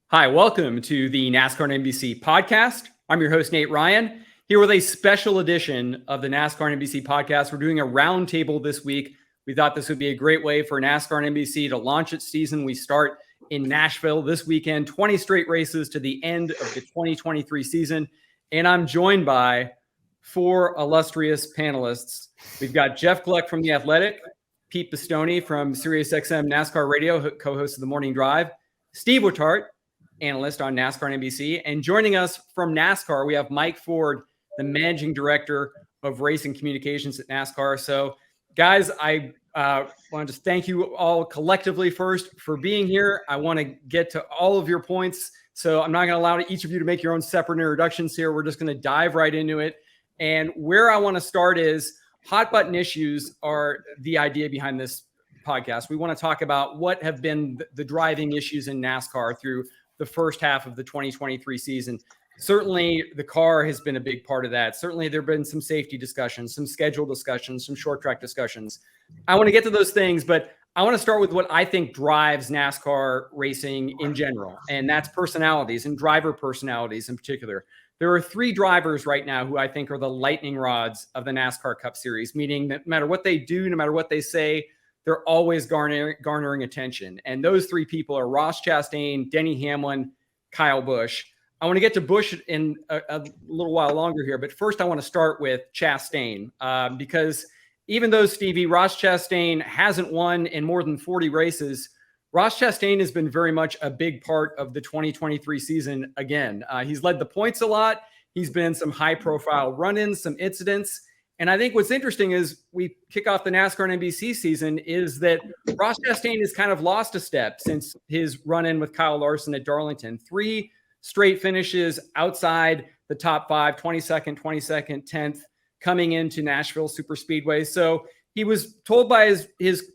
Hi, welcome to the NASCAR and NBC Podcast. I'm your host, Nate Ryan, here with a special edition of the NASCAR and NBC Podcast. We're doing a roundtable this week. We thought this would be a great way for NASCAR and NBC to launch its season. We start in Nashville this weekend, 20 straight races to the end of the 2023 season. And I'm joined by four illustrious panelists. We've got Jeff Gluck from The Athletic, Pete Pistone from SiriusXM NASCAR Radio, co-host of The Morning Drive, Steve Wittart, analyst on NASCAR and NBC. And joining us from NASCAR, we have Mike Ford, the managing director of racing communications at NASCAR. So, guys, I want to just thank you all collectively first for being here. I want to get to all of your points. So I'm not going to allow each of you to make your own separate introductions here. We're just going to dive right into it. And where I want to start is hot button issues are the idea behind this podcast. We want to talk about what have been the driving issues in NASCAR through the first half of the 2023 season. Certainly the car has been a big part of that. Certainly there have been some safety discussions, some schedule discussions, some short track discussions. I want to get to those things, but I want to start with what I think drives NASCAR racing in general, and that's personalities and driver personalities in particular. There are three drivers right now who I think are the lightning rods of the NASCAR Cup Series, meaning that no matter what they do, no matter what they say, they're always garnering attention. And those three people are Ross Chastain, Denny Hamlin, Kyle Busch. I want to get to Busch in a little while longer here, but first I want to start with Chastain because even though, Stevie, Ross Chastain hasn't won in more than 40 races, Ross Chastain has been very much a big part of the 2023 season again. He's led the points a lot. He's been in some high-profile run-ins, some incidents. And I think what's interesting is we kick off the NASCAR and NBC season is that Ross Chastain has kind of lost a step since his run-in with Kyle Larson at Darlington. 3 straight finishes outside the top 5, 22nd, 10th, coming into Nashville Superspeedway. So he was told by his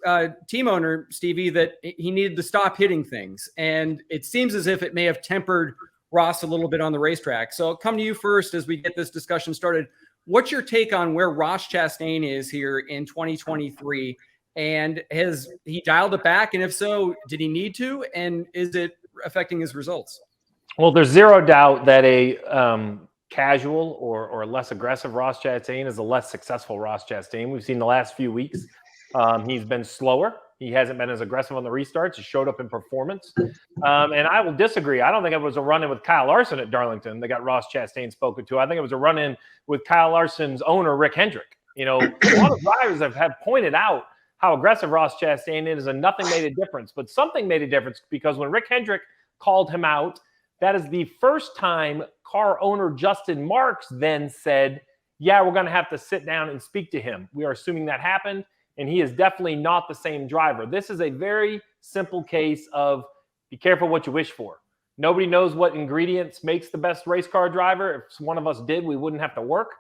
team owner, Stevie, that he needed to stop hitting things. And it seems as if it may have tempered Ross a little bit on the racetrack. So I'll come to you first as we get this discussion started. What's your take on where Ross Chastain is here in 2023? And has he dialed it back? And if so, did he need to? And is it affecting his results? Well, there's zero doubt that a casual or less aggressive Ross Chastain is a less successful Ross Chastain. We've seen the last few weeks. He's been slower. He hasn't been as aggressive on the restarts. He showed up in performance. And I will disagree. I don't think it was a run-in with Kyle Larson at Darlington that got Ross Chastain spoken to. I think it was a run-in with Kyle Larson's owner, Rick Hendrick. You know, a lot of drivers have pointed out how aggressive Ross Chastain is, and nothing made a difference. But something made a difference because when Rick Hendrick called him out, that is the first time car owner Justin Marks then said, yeah, we're going to have to sit down and speak to him. We are assuming that happened. And he is definitely not the same driver. This is a very simple case of be careful what you wish for. Nobody knows what ingredients makes the best race car driver. If one of us did, we wouldn't have to work.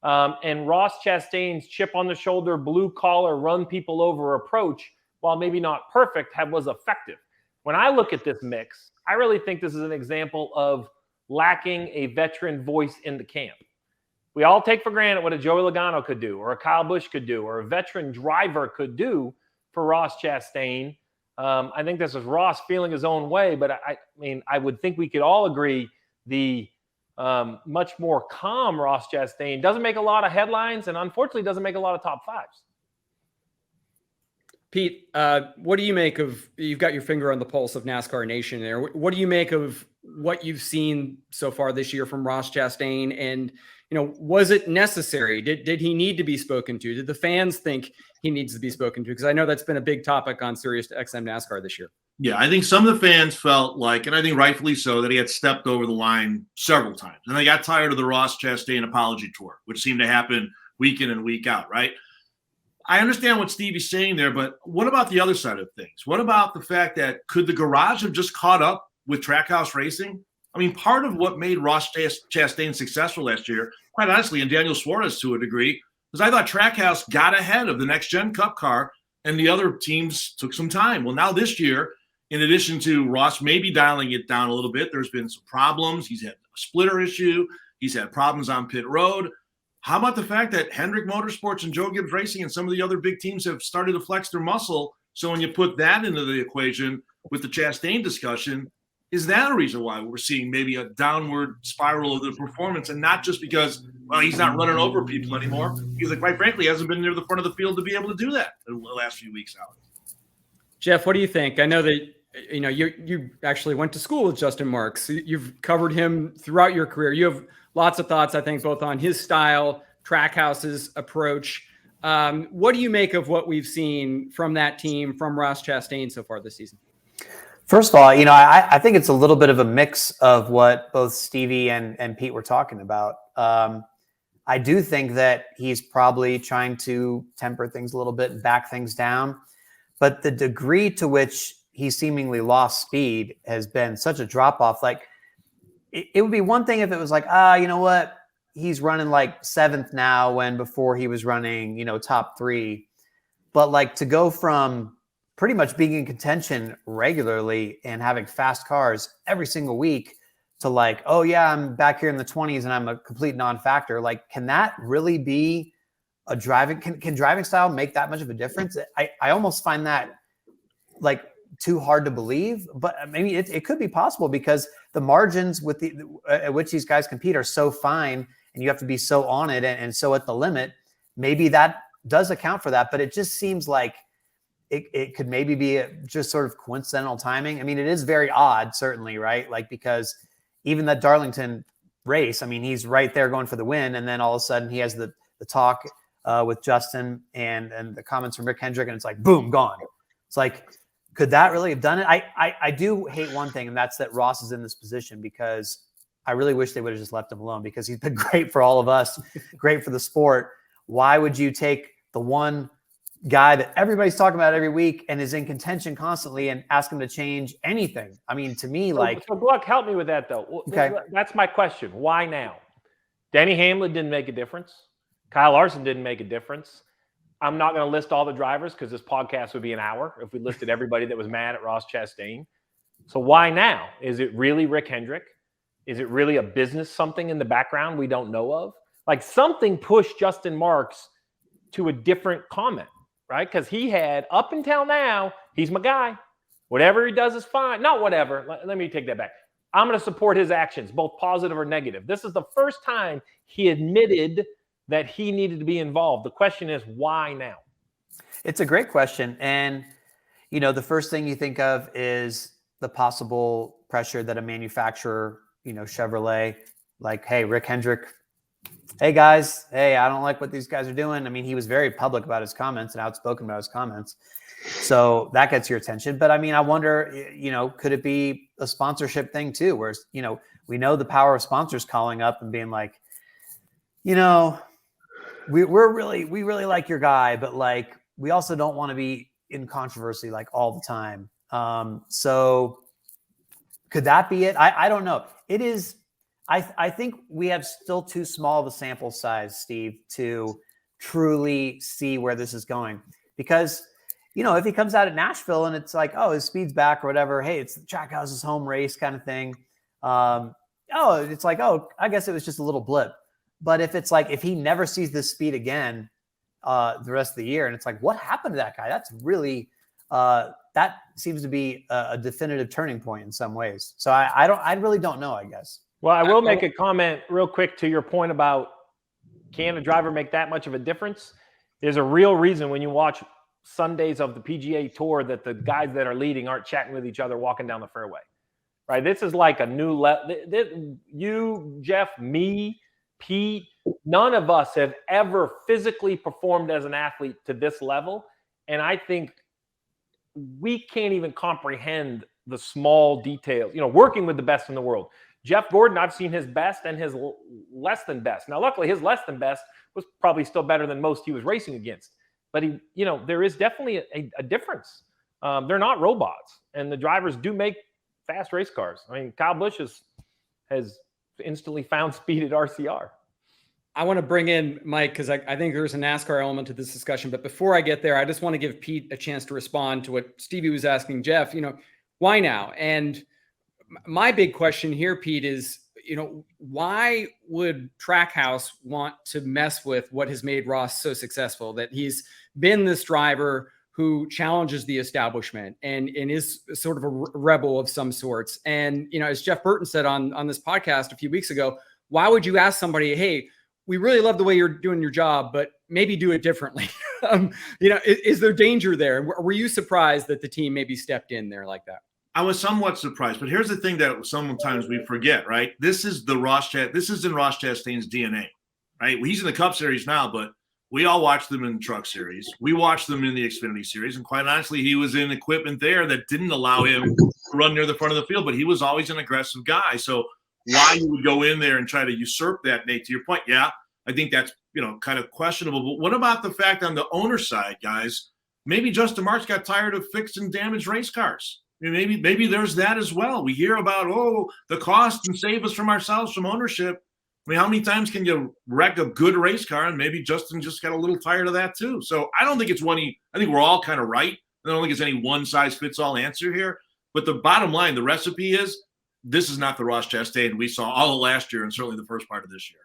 And Ross Chastain's chip on the shoulder, blue collar, run people over approach, while maybe not perfect, was effective. When I look at this mix, I really think this is an example of lacking a veteran voice in the camp. We all take for granted what a Joey Logano could do, or a Kyle Busch could do, or a veteran driver could do for Ross Chastain. I think this is Ross feeling his own way, but I mean, I would think we could all agree the much more calm Ross Chastain doesn't make a lot of headlines and unfortunately doesn't make a lot of top fives. Pete, what do you make of, you've got your finger on the pulse of NASCAR Nation there. What do you make of what you've seen so far this year from Ross Chastain? And, you know, was it necessary? Did he need to be spoken to? Did the fans think he needs to be spoken to? Because I know that's been a big topic on SiriusXM NASCAR this year. Yeah, I think some of the fans felt like, and I think rightfully so, that he had stepped over the line several times. And they got tired of the Ross Chastain apology tour, which seemed to happen week in and week out, right? I understand what Stevie's saying there, but what about the other side of things? What about the fact that could the garage have just caught up with Trackhouse Racing? I mean, part of what made Ross Chastain successful last year, quite honestly, and Daniel Suarez to a degree, was I thought Trackhouse got ahead of the next-gen Cup car and the other teams took some time. Well, now this year, in addition to Ross maybe dialing it down a little bit, there's been some problems. He's had a splitter issue. He's had problems on pit road. How about the fact that Hendrick Motorsports and Joe Gibbs Racing and some of the other big teams have started to flex their muscle? So when you put that into the equation with the Chastain discussion, Is that a reason why we're seeing maybe a downward spiral of the performance, and not just because, well, he's not running over people anymore? Because, quite frankly, he hasn't been near the front of the field to be able to do that in the last few weeks out. Jeff, what do you think? I know that you actually went to school with Justin Marks. You've covered him throughout your career. You have lots of thoughts, I think, both on his style, Trackhouse's approach. What do you make of what we've seen from that team, from Ross Chastain so far this season? First of all, I think it's a little bit of a mix of what both Stevie and Pete were talking about. I do think that he's probably trying to temper things a little bit and back things down. But the degree to which he seemingly lost speed has been such a drop-off. Like, it would be one thing if it was like, you know what? He's running like 7th now when before he was running, top 3. But like to go from pretty much being in contention regularly and having fast cars every single week to like, oh yeah, I'm back here in the 20s and I'm a complete non-factor. Like, can that really be a driving, can driving style make that much of a difference? I almost find that like too hard to believe, but maybe it could be possible because the margins with at which these guys compete are so fine and you have to be so on it and so at the limit. Maybe that does account for that, but it just seems like it could maybe be just sort of coincidental timing. I mean, it is very odd, certainly, right? Like, because even that Darlington race, I mean, he's right there going for the win. And then all of a sudden he has the talk with Justin and the comments from Rick Hendrick, and it's like, boom, gone. It's like, could that really have done it? I do hate one thing, and that's that Ross is in this position, because I really wish they would have just left him alone, because he's been great for all of us, great for the sport. Why would you take the one guy that everybody's talking about every week and is in contention constantly and ask him to change anything? I mean, to me, So Gluck, help me with that, though. Okay. That's my question. Why now? Denny Hamlin didn't make a difference. Kyle Larson didn't make a difference. I'm not going to list all the drivers because this podcast would be an hour if we listed everybody that was mad at Ross Chastain. So why now? Is it really Rick Hendrick? Is it really a business something in the background we don't know of? Like, something pushed Justin Marks to a different comment, right? Because he had, up until now, he's my guy. Whatever he does is fine. Not whatever. Let me take that back. I'm going to support his actions, both positive or negative. This is the first time he admitted that he needed to be involved. The question is, why now? It's a great question. And, the first thing you think of is the possible pressure that a manufacturer, Chevrolet, like, hey, Rick Hendrick, hey guys, hey, I don't like what these guys are doing. I mean, he was very public about his comments and outspoken about his comments. So that gets your attention. But I mean, I wonder, could it be a sponsorship thing too? Where, we know the power of sponsors calling up and being like, we really like your guy, but like, we also don't want to be in controversy like all the time. So could that be it? I don't know. It is. I think we have still too small of a sample size, Steve, to truly see where this is going. Because, if he comes out at Nashville and it's like, oh, his speed's back or whatever, hey, it's Trackhouse's home race kind of thing. It's like, oh, I guess it was just a little blip. But if it's like, if he never sees this speed again the rest of the year, and it's like, what happened to that guy? That's really, that seems to be a definitive turning point in some ways. So I really don't know, I guess. Well, I will make a comment real quick to your point about, can a driver make that much of a difference? There's a real reason when you watch Sundays of the PGA Tour that the guys that are leading aren't chatting with each other walking down the fairway, right? This is like a new level. You, Jeff, me, Pete, none of us have ever physically performed as an athlete to this level. And I think we can't even comprehend the small details, working with the best in the world. Jeff Gordon, I've seen his best and his less than best. Now, luckily, his less than best was probably still better than most he was racing against. But there is definitely a difference. They're not robots, and the drivers do make fast race cars. I mean, Kyle Busch has instantly found speed at RCR. I want to bring in Mike because I think there's a NASCAR element to this discussion. But before I get there, I just want to give Pete a chance to respond to what Stevie was asking Jeff. Why now? And my big question here, Pete, is, why would Trackhouse want to mess with what has made Ross so successful? That he's been this driver who challenges the establishment and is sort of a rebel of some sorts. And, as Jeff Burton said on this podcast a few weeks ago, why would you ask somebody, hey, we really love the way you're doing your job, but maybe do it differently? Is there danger there? Were you surprised that the team maybe stepped in there like that? I was somewhat surprised, but here's the thing that sometimes we forget, right? This is in Ross Chastain's DNA, right? He's in the Cup Series now, but we all watched them in the Truck Series. We watched them in the Xfinity Series, and quite honestly, he was in equipment there that didn't allow him to run near the front of the field, but he was always an aggressive guy. So why you would go in there and try to usurp that, Nate, to your point, yeah, I think that's, kind of questionable. But what about the fact on the owner side, guys, maybe Justin Marks got tired of fixing damaged race cars? I mean, maybe there's that as well. We hear about, the cost and save us from ourselves from ownership. I mean, how many times can you wreck a good race car? And maybe Justin just got a little tired of that too. So I don't think it's I think we're all kind of right. I don't think it's any one-size-fits-all answer here. But the bottom line, the recipe is, this is not the Ross Chastain we saw all of last year and certainly the first part of this year.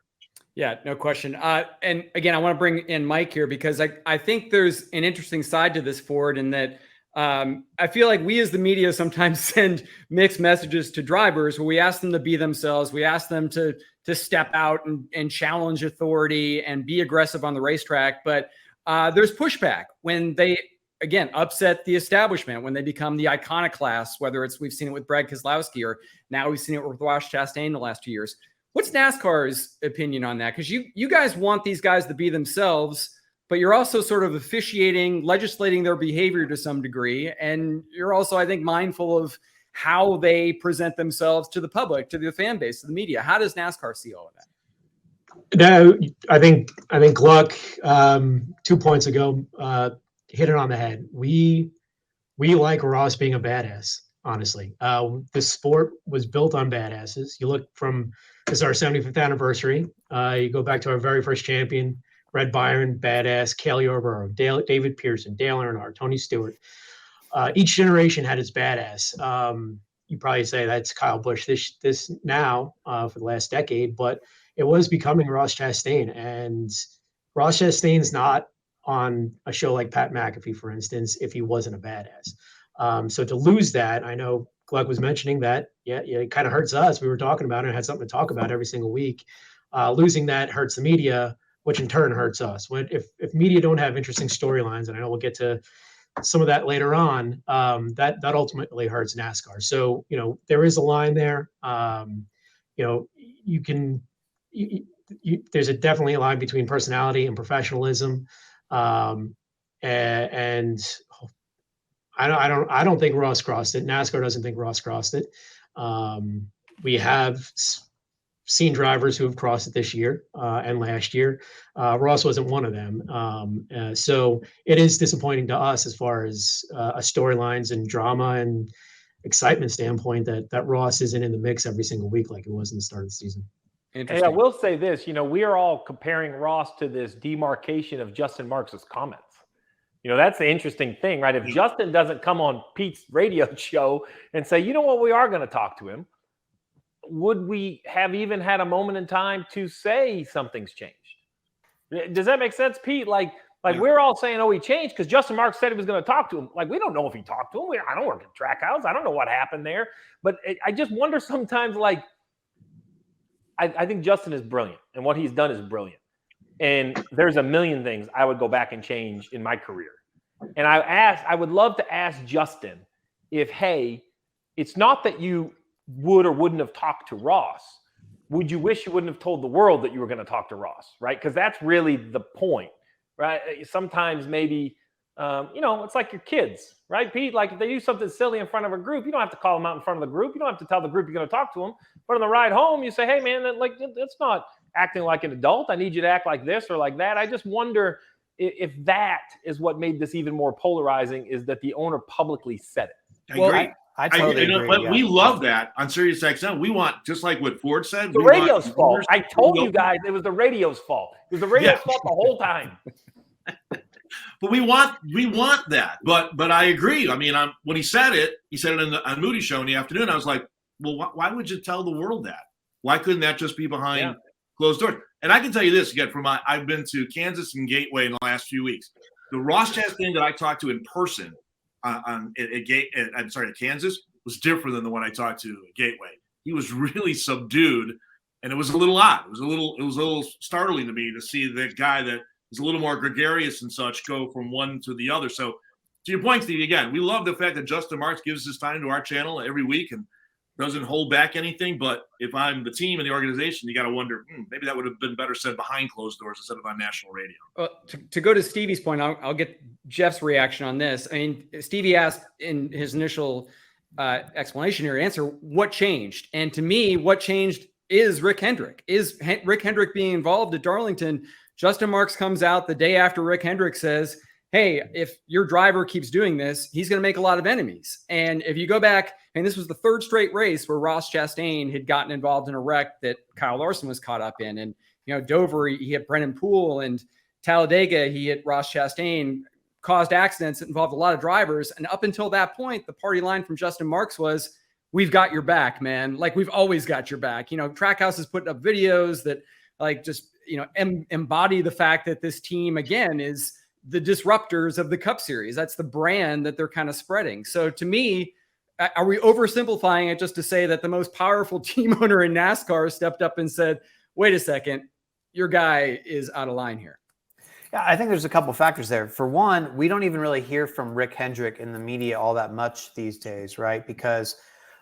Yeah, no question. And again, I want to bring in Mike here because I think there's an interesting side to this, Ford, in that I feel like we as the media sometimes send mixed messages to drivers where we ask them to be themselves. We ask them to step out and challenge authority and be aggressive on the racetrack. But there's pushback when they, again, upset the establishment, when they become the iconoclasts, whether we've seen it with Brad Keselowski or now we've seen it with Ross Chastain the last 2 years. What's NASCAR's opinion on that? Because you guys want these guys to be themselves, but you're also sort of legislating their behavior to some degree. And you're also, I think, mindful of how they present themselves to the public, to the fan base, to the media. How does NASCAR see all of that? No, I think Gluck 2 points ago hit it on the head. We like Ross being a badass, honestly. The sport was built on badasses. You look this is our 75th anniversary. You go back to our very first champion, Red Byron, badass, Cale Yarborough, David Pearson, Dale Earnhardt, Tony Stewart. Each generation had its badass. You probably say that's Kyle Busch this now for the last decade, but it was becoming Ross Chastain. And Ross Chastain's not on a show like Pat McAfee, for instance, if he wasn't a badass. So to lose that, I know Gluck was mentioning that, yeah, it kind of hurts us. We were talking about it and had something to talk about every single week. Losing that hurts the media, which in turn hurts us. If media don't have interesting storylines, and I know we'll get to some of that later on, that ultimately hurts NASCAR. So, there is a line there. There's definitely a line between personality and professionalism. And I don't think Ross crossed it. NASCAR doesn't think Ross crossed it. We have seen drivers who have crossed it this year and last year. Ross wasn't one of them. So it is disappointing to us as far as a storylines and drama and excitement standpoint that Ross isn't in the mix every single week like it was in the start of the season. Hey, I will say this, we are all comparing Ross to this demarcation of Justin Marks' comments. That's the interesting thing, right? If Justin doesn't come on Pete's radio show and say, what, we are going to talk to him, would we have even had a moment in time to say something's changed? Does that make sense, Pete? Like we're all saying, he changed because Justin Marks said he was going to talk to him. Like, we don't know if he talked to him. I don't work at Trackhouse. I don't know what happened there. But I just wonder sometimes, I think Justin is brilliant, and what he's done is brilliant. And there's a million things I would go back and change in my career. And I would love to ask Justin if, hey, it's not that you would or wouldn't have talked to Ross. Would you wish you wouldn't have told the world that you were going to talk to Ross, right? Because that's really the point, right? Sometimes maybe, it's like your kids, right, Pete? Like if they do something silly in front of a group, you don't have to call them out in front of the group. You don't have to tell the group you're going to talk to them. But on the ride home, you say, hey, man, that's not acting like an adult. I need you to act like this or like that. I just wonder if that is what made this even more polarizing, is that the owner publicly said it. I agree. I totally agree. But we love that on Sirius XM. We want, just like what Ford said, the radio's fault. I told you guys it was the radio's fault. It was the radio's fault the whole time. But we want that. But I agree. I mean, when he said it on Moody's show in the afternoon. I was like, well, why would you tell the world that? Why couldn't that just be behind closed doors? And I can tell you this again, I've been to Kansas and Gateway in the last few weeks. The Ross Chastain that I talked to in person at Kansas was different than the one I talked to at Gateway. He was really subdued, and it was a little odd. It was a little startling to me to see that guy that is a little more gregarious and such go from one to the other. So to your point, Steve, again, we love the fact that Justin Marks gives his time to our channel every week and doesn't hold back anything. But if I'm the team and the organization, you got to wonder, maybe that would have been better said behind closed doors instead of on national radio. To go to Stevie's point, I'll get Jeff's reaction on this. I mean, Stevie asked in his initial explanation here, answer, what changed? And to me, what changed is Rick Hendrick. Is Rick Hendrick being involved at Darlington? Justin Marks comes out the day after Rick Hendrick says, hey, if your driver keeps doing this, he's going to make a lot of enemies. And if you go back, and this was the third straight race where Ross Chastain had gotten involved in a wreck that Kyle Larson was caught up in. And, Dover, he hit Brennan Poole, and Talladega, he hit Ross Chastain, caused accidents that involved a lot of drivers. And up until that point, the party line from Justin Marks was, we've got your back, man. Like, we've always got your back. Trackhouse is putting up videos that embody the fact that this team, again, is the disruptors of the Cup Series. That's the brand that they're kind of spreading. So to me, are we oversimplifying it just to say that the most powerful team owner in NASCAR stepped up and said, wait a second, your guy is out of line here? Yeah, I think there's a couple factors there. For one, we don't even really hear from Rick Hendrick in the media all that much these days, right? Because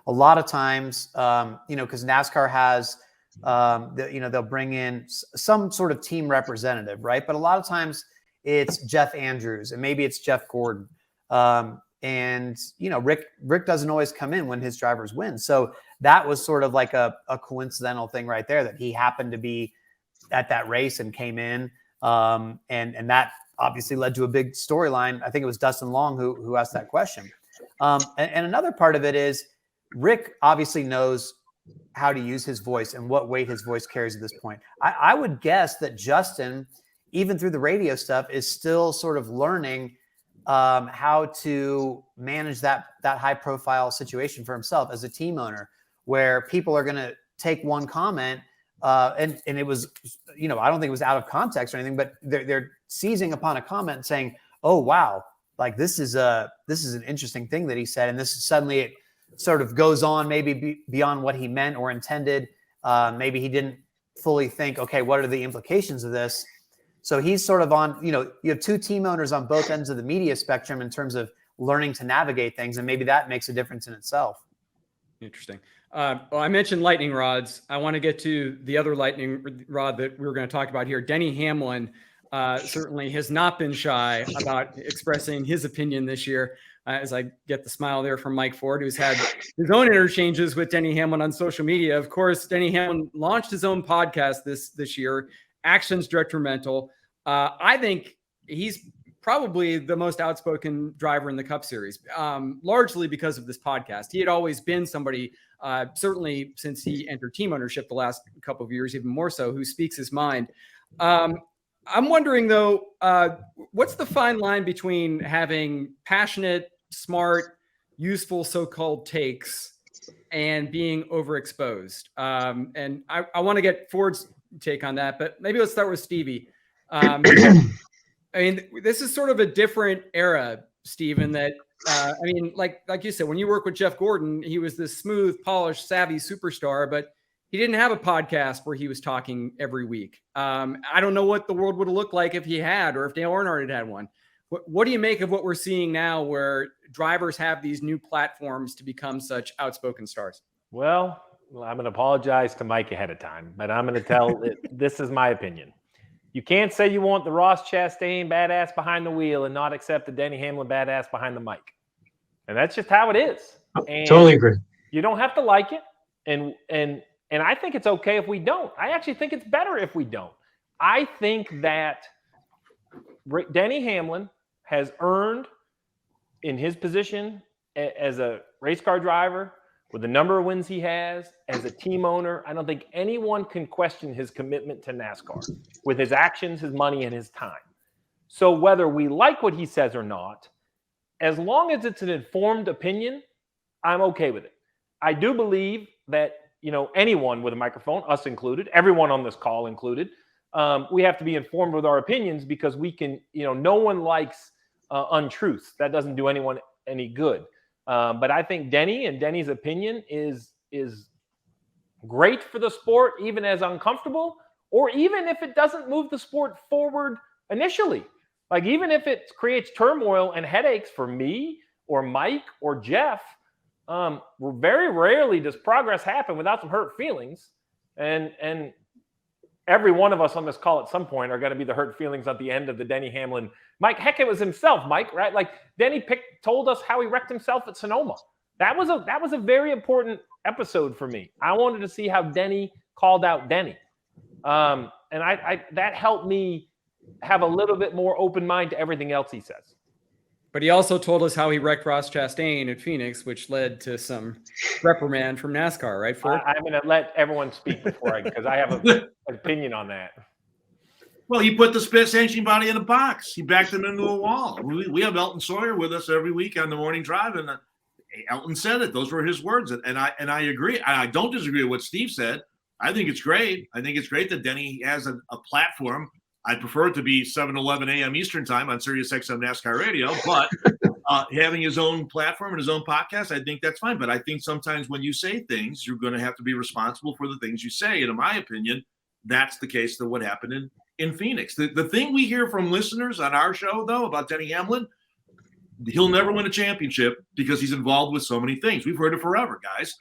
a lot of times, because NASCAR has, they'll bring in some sort of team representative, right? But a lot of times it's Jeff Andrews and maybe it's Jeff Gordon. Rick doesn't always come in when his drivers win. So that was sort of like a coincidental thing right there, that he happened to be at that race and came in. And that obviously led to a big storyline. I think it was Dustin Long who asked that question. And another part of it is Rick obviously knows how to use his voice and what weight his voice carries at this point. I would guess that Justin, even through the radio stuff, is still sort of learning how to manage that high profile situation for himself as a team owner, where people are going to take one comment and it was, I don't think it was out of context or anything, but they're seizing upon a comment and saying, oh, wow, like this is an interesting thing that he said. And this suddenly it sort of goes on maybe beyond what he meant or intended. Maybe he didn't fully think, okay, what are the implications of this? So he's sort of on, you have two team owners on both ends of the media spectrum in terms of learning to navigate things. And maybe that makes a difference in itself. Interesting. I mentioned lightning rods. I want to get to the other lightning rod that we were going to talk about here. Denny Hamlin certainly has not been shy about expressing his opinion this year. As I get the smile there from Mike Ford, who's had his own interchanges with Denny Hamlin on social media. Of course, Denny Hamlin launched his own podcast this year, Actions Detrimental. I think he's probably the most outspoken driver in the Cup Series, largely because of this podcast. He had always been somebody, certainly since he entered team ownership the last couple of years, even more so, who speaks his mind. I'm wondering, though, what's the fine line between having passionate, smart, useful so-called takes and being overexposed? And I want to get Ford's take on that, but maybe let's start with Stevie. I mean, this is sort of a different era, Steve, in that, like you said, when you work with Jeff Gordon, he was this smooth, polished, savvy superstar, but he didn't have a podcast where he was talking every week. I don't know what the world would have looked like if he had, or if Dale Earnhardt had one. What do you make of what we're seeing now, where drivers have these new platforms to become such outspoken stars? Well, I'm going to apologize to Mike ahead of time, but I'm going to tell this is my opinion. You can't say you want the Ross Chastain badass behind the wheel and not accept the Denny Hamlin badass behind the mic. And that's just how it is. And totally agree. You don't have to like it. And I think it's okay if we don't. I actually think it's better if we don't. I think that Denny Hamlin has earned, in his position as a race car driver, with the number of wins he has, as a team owner, I don't think anyone can question his commitment to NASCAR with his actions, his money, and his time. So whether we like what he says or not, as long as it's an informed opinion, I'm okay with it. I do believe that, anyone with a microphone, us included, everyone on this call included, we have to be informed with our opinions because we can, no one likes untruths. That doesn't do anyone any good. But I think Denny's opinion is great for the sport, even as uncomfortable, or even if it doesn't move the sport forward initially. Like, even if it creates turmoil and headaches for me or Mike or Jeff, very rarely does progress happen without some hurt feelings. And every one of us on this call at some point are going to be the hurt feelings at the end of the Denny Hamlin. Mike, heck, it was himself, Mike, right? Like, Denny told us how he wrecked himself at Sonoma. That was a very important episode for me. I wanted to see how Denny called out Denny. And that helped me have a little bit more open mind to everything else he says. But he also told us how he wrecked Ross Chastain at Phoenix, which led to some reprimand from NASCAR, right, Ford? I'm going to let everyone speak before because I have an opinion on that. Well, he put the spit sanctioning body in a box. He backed him into a wall. We have Elton Sawyer with us every week on the morning drive, and Elton said it. Those were his words, and I agree. I don't disagree with what Steve said. I think it's great. I think it's great that Denny has a platform. I prefer it to be 7:11 a.m. Eastern time on Sirius XM NASCAR Radio, but having his own platform and his own podcast, I think that's fine. But I think sometimes when you say things, you're going to have to be responsible for the things you say. And in my opinion, that's the case of what happened in Phoenix. The thing we hear from listeners on our show, though, about Denny Hamlin, he'll never win a championship because he's involved with so many things. We've heard it forever, guys.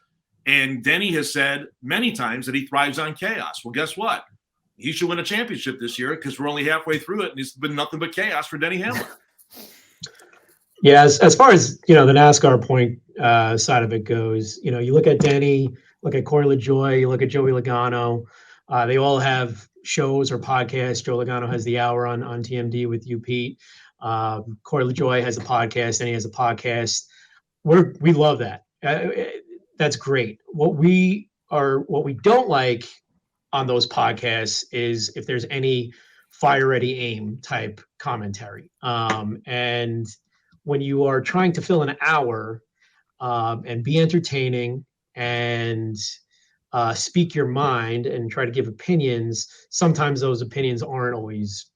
And Denny has said many times that he thrives on chaos. Well, guess what? He should win a championship this year because we're only halfway through it, and it's been nothing but chaos for Denny Hamlin. Yeah, as far as the NASCAR point side of it goes, you look at Denny, look at Corey LaJoie, you look at Joey Logano. They all have shows or podcasts. Joe Logano has the Hour on TMD with you, Pete. Corey LaJoie has a podcast, and he has a podcast. We love that. That's great. What we don't like on those podcasts is if there's any fire ready aim type commentary. And when you are trying to fill an hour and be entertaining and speak your mind and try to give opinions, sometimes those opinions aren't always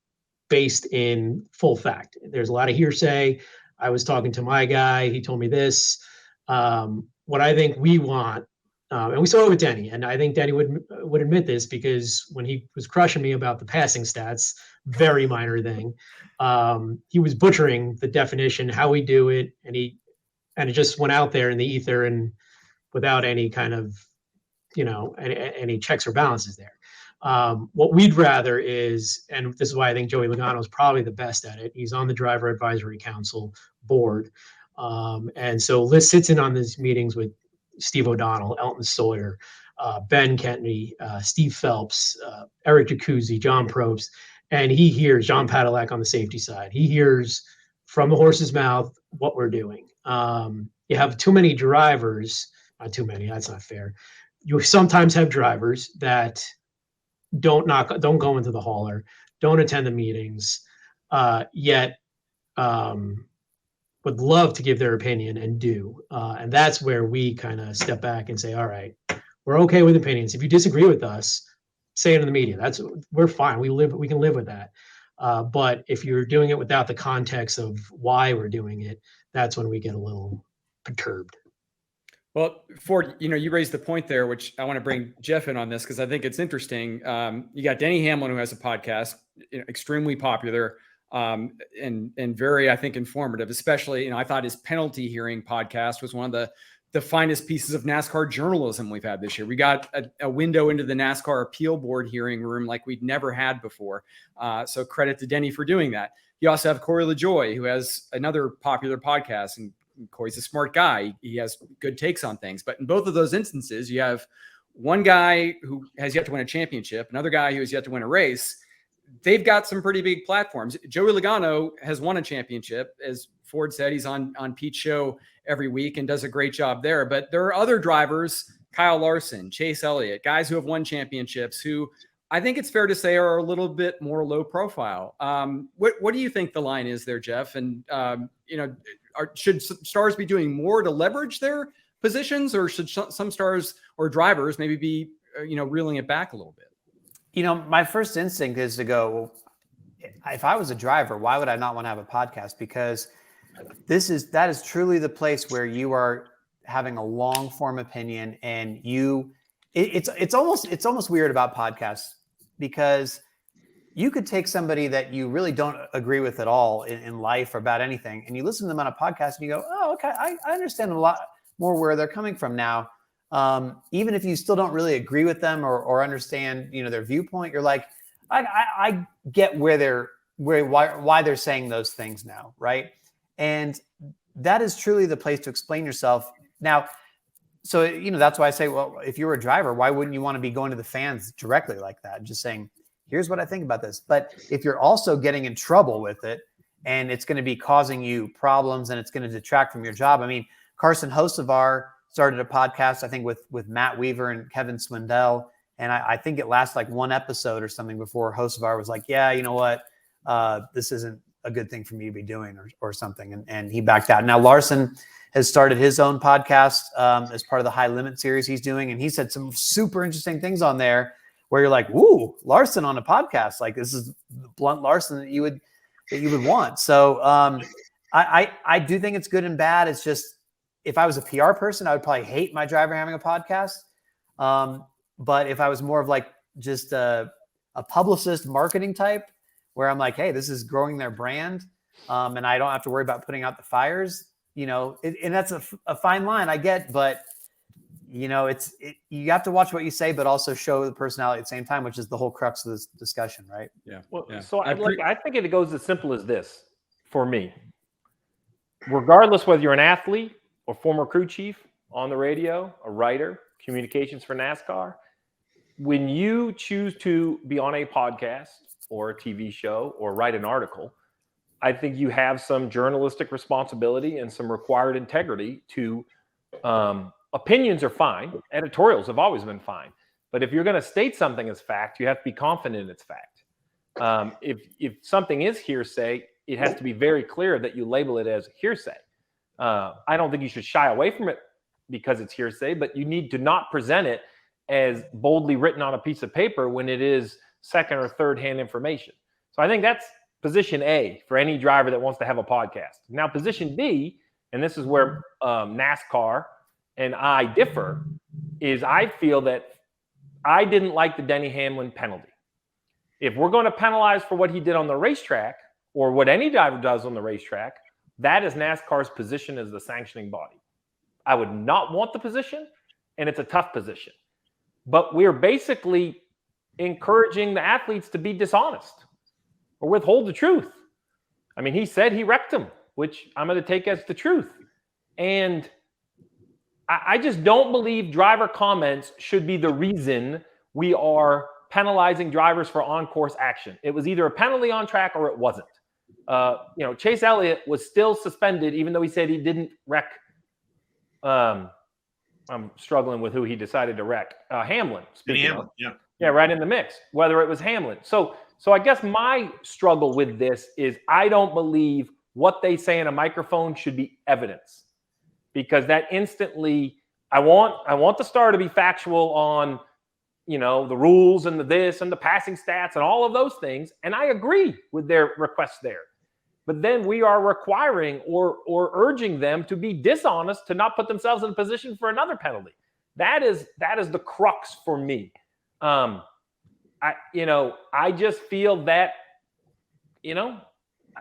based in full fact. There's a lot of hearsay. I was talking to my guy. He told me this. What I think we want, and we saw it with Denny, and I think Denny would admit this because when he was crushing me about the passing stats, very minor thing, he was butchering the definition, how we do it, and it just went out there in the ether and without any kind of, any checks or balances there. What we'd rather is, and this is why I think Joey Logano is probably the best at it. He's on the Driver Advisory Council board, and so sits in on these meetings with Steve O'Donnell, Elton Sawyer, Ben Kennedy, Steve Phelps, Eric Jacuzzi, John Probst, and he hears John Padalecki on the safety side. He hears from the horse's mouth what we're doing. You have too many drivers, not too many, that's not fair. You sometimes have drivers that don't go into the hauler, don't attend the meetings, yet would love to give their opinion and do. And that's where we kind of step back and say, all right, we're okay with opinions. If you disagree with us, say it in the media. We're fine. We can live with that. But if you're doing it without the context of why we're doing it, that's when we get a little perturbed. Well, Ford, you raised the point there, which I want to bring Jeff in on this because I think it's interesting. You got Denny Hamlin, who has a podcast, extremely popular, and very, I think, informative. Especially, I thought his penalty hearing podcast was one of the finest pieces of NASCAR journalism we've had this year. We got a window into the NASCAR appeal board hearing room like we'd never had before. So credit to Denny for doing that. You also have Corey LaJoie, who has another popular podcast, and Corey's a smart guy. He has good takes on things. But in both of those instances, you have one guy who has yet to win a championship, another guy who has yet to win a race. They've got some pretty big platforms. Joey Logano has won a championship. As Ford said, he's on Pete's show every week and does a great job there. But there are other drivers, Kyle Larson, Chase Elliott, guys who have won championships who I think it's fair to say are a little bit more low profile. What do you think the line is there, Jeff? And, should stars be doing more to leverage their positions, or should some stars or drivers maybe be, reeling it back a little bit? My first instinct is to go, well, if I was a driver, why would I not want to have a podcast? Because that is truly the place where you are having a long form opinion, and it's almost weird about podcasts, because you could take somebody that you really don't agree with at all in life or about anything, and you listen to them on a podcast and you go, oh, okay, I understand a lot more where they're coming from now. Even if you still don't really agree with them or understand, their viewpoint, you're like, I get why they're saying those things now, right? And that is truly the place to explain yourself. Now, so, that's why I say, well, if you were a driver, why wouldn't you want to be going to the fans directly like that? Just saying, here's what I think about this. But if you're also getting in trouble with it, and it's going to be causing you problems, and it's going to detract from your job. I mean, Carson Hocevar started a podcast, I think, with Matt Weaver and Kevin Swindell. And I think it lasted like one episode or something before Hocevar was like, yeah, you know what? This isn't a good thing for me to be doing or something. And he backed out. Now Larson has started his own podcast as part of the High Limit series he's doing. And he said some super interesting things on there where you're like, woo, Larson on a podcast. Like, this is the blunt Larson that you would want. So I do think it's good and bad. It's just, if I was a PR person, I would probably hate my driver having a podcast. But if I was more of like just a publicist marketing type, where I'm like, hey, this is growing their brand, and I don't have to worry about putting out the fires, and that's a fine line, I get, but you have to watch what you say, but also show the personality at the same time, which is the whole crux of this discussion, right? Yeah. Well, yeah. So I think it goes as simple as this for me. Regardless whether you're an athlete or former crew chief on the radio, a writer, communications for NASCAR, when you choose to be on a podcast or a TV show or write an article, I think you have some journalistic responsibility and some required integrity to opinions are fine. Editorials have always been fine. But if you're going to state something as fact, you have to be confident in its fact. If something is hearsay, it has to be very clear that you label it as hearsay. I don't think you should shy away from it because it's hearsay, but you need to not present it as boldly written on a piece of paper when it is second or third hand information. So I think that's position A for any driver that wants to have a podcast. Now, position B, and this is where NASCAR and I differ, is I feel that I didn't like the Denny Hamlin penalty. If we're going to penalize for what he did on the racetrack, or what any driver does on the racetrack, that is NASCAR's position as the sanctioning body. I would not want the position, and it's a tough position. But we're basically encouraging the athletes to be dishonest or withhold the truth. I mean, he said he wrecked him, which I'm going to take as the truth. And I just don't believe driver comments should be the reason we are penalizing drivers for on-course action. It was either a penalty on track or it wasn't. Chase Elliott was still suspended, even though he said he didn't wreck. I'm struggling with who he decided to wreck. Hamlin. Hamlin, yeah, right in the mix, whether it was Hamlin. So I guess my struggle with this is I don't believe what they say in a microphone should be evidence, because that instantly, I want the star to be factual on, the rules and the this and the passing stats and all of those things. And I agree with their requests there. But then we are requiring or urging them to be dishonest, to not put themselves in a position for another penalty. That is the crux for me. I just feel that,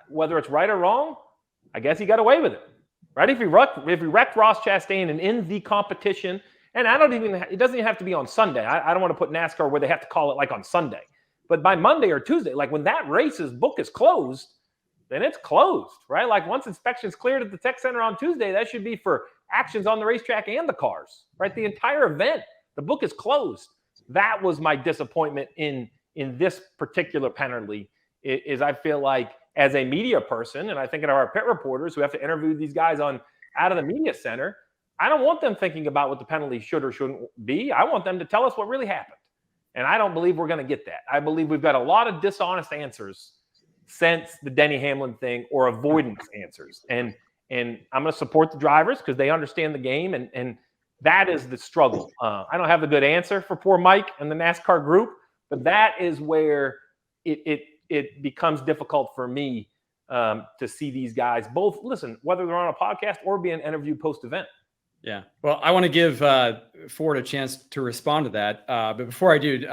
whether it's right or wrong, I guess he got away with it, right? If he wrecked Ross Chastain and in the competition, and it doesn't even have to be on Sunday. I don't want to put NASCAR where they have to call it like on Sunday, but by Monday or Tuesday, like when that race's book is closed, then it's closed, right? Like once inspection's cleared at the tech center on Tuesday, that should be for actions on the racetrack and the cars, right? The entire event, the book is closed. That was my disappointment in this particular penalty, is I feel like as a media person, and I think of our pit reporters who have to interview these guys out of the media center, I don't want them thinking about what the penalty should or shouldn't be. I want them to tell us what really happened. And I don't believe we're going to get that. I believe we've got a lot of dishonest answers since the Denny Hamlin thing, or avoidance answers. And I'm going to support the drivers because they understand the game, and that is the struggle. I don't have a good answer for poor Mike and the NASCAR group, But that is where it becomes difficult for me to see these guys both listen, whether they're on a podcast or being interviewed post-event. Yeah. Well, I want to give Ford a chance to respond to that. But before I do,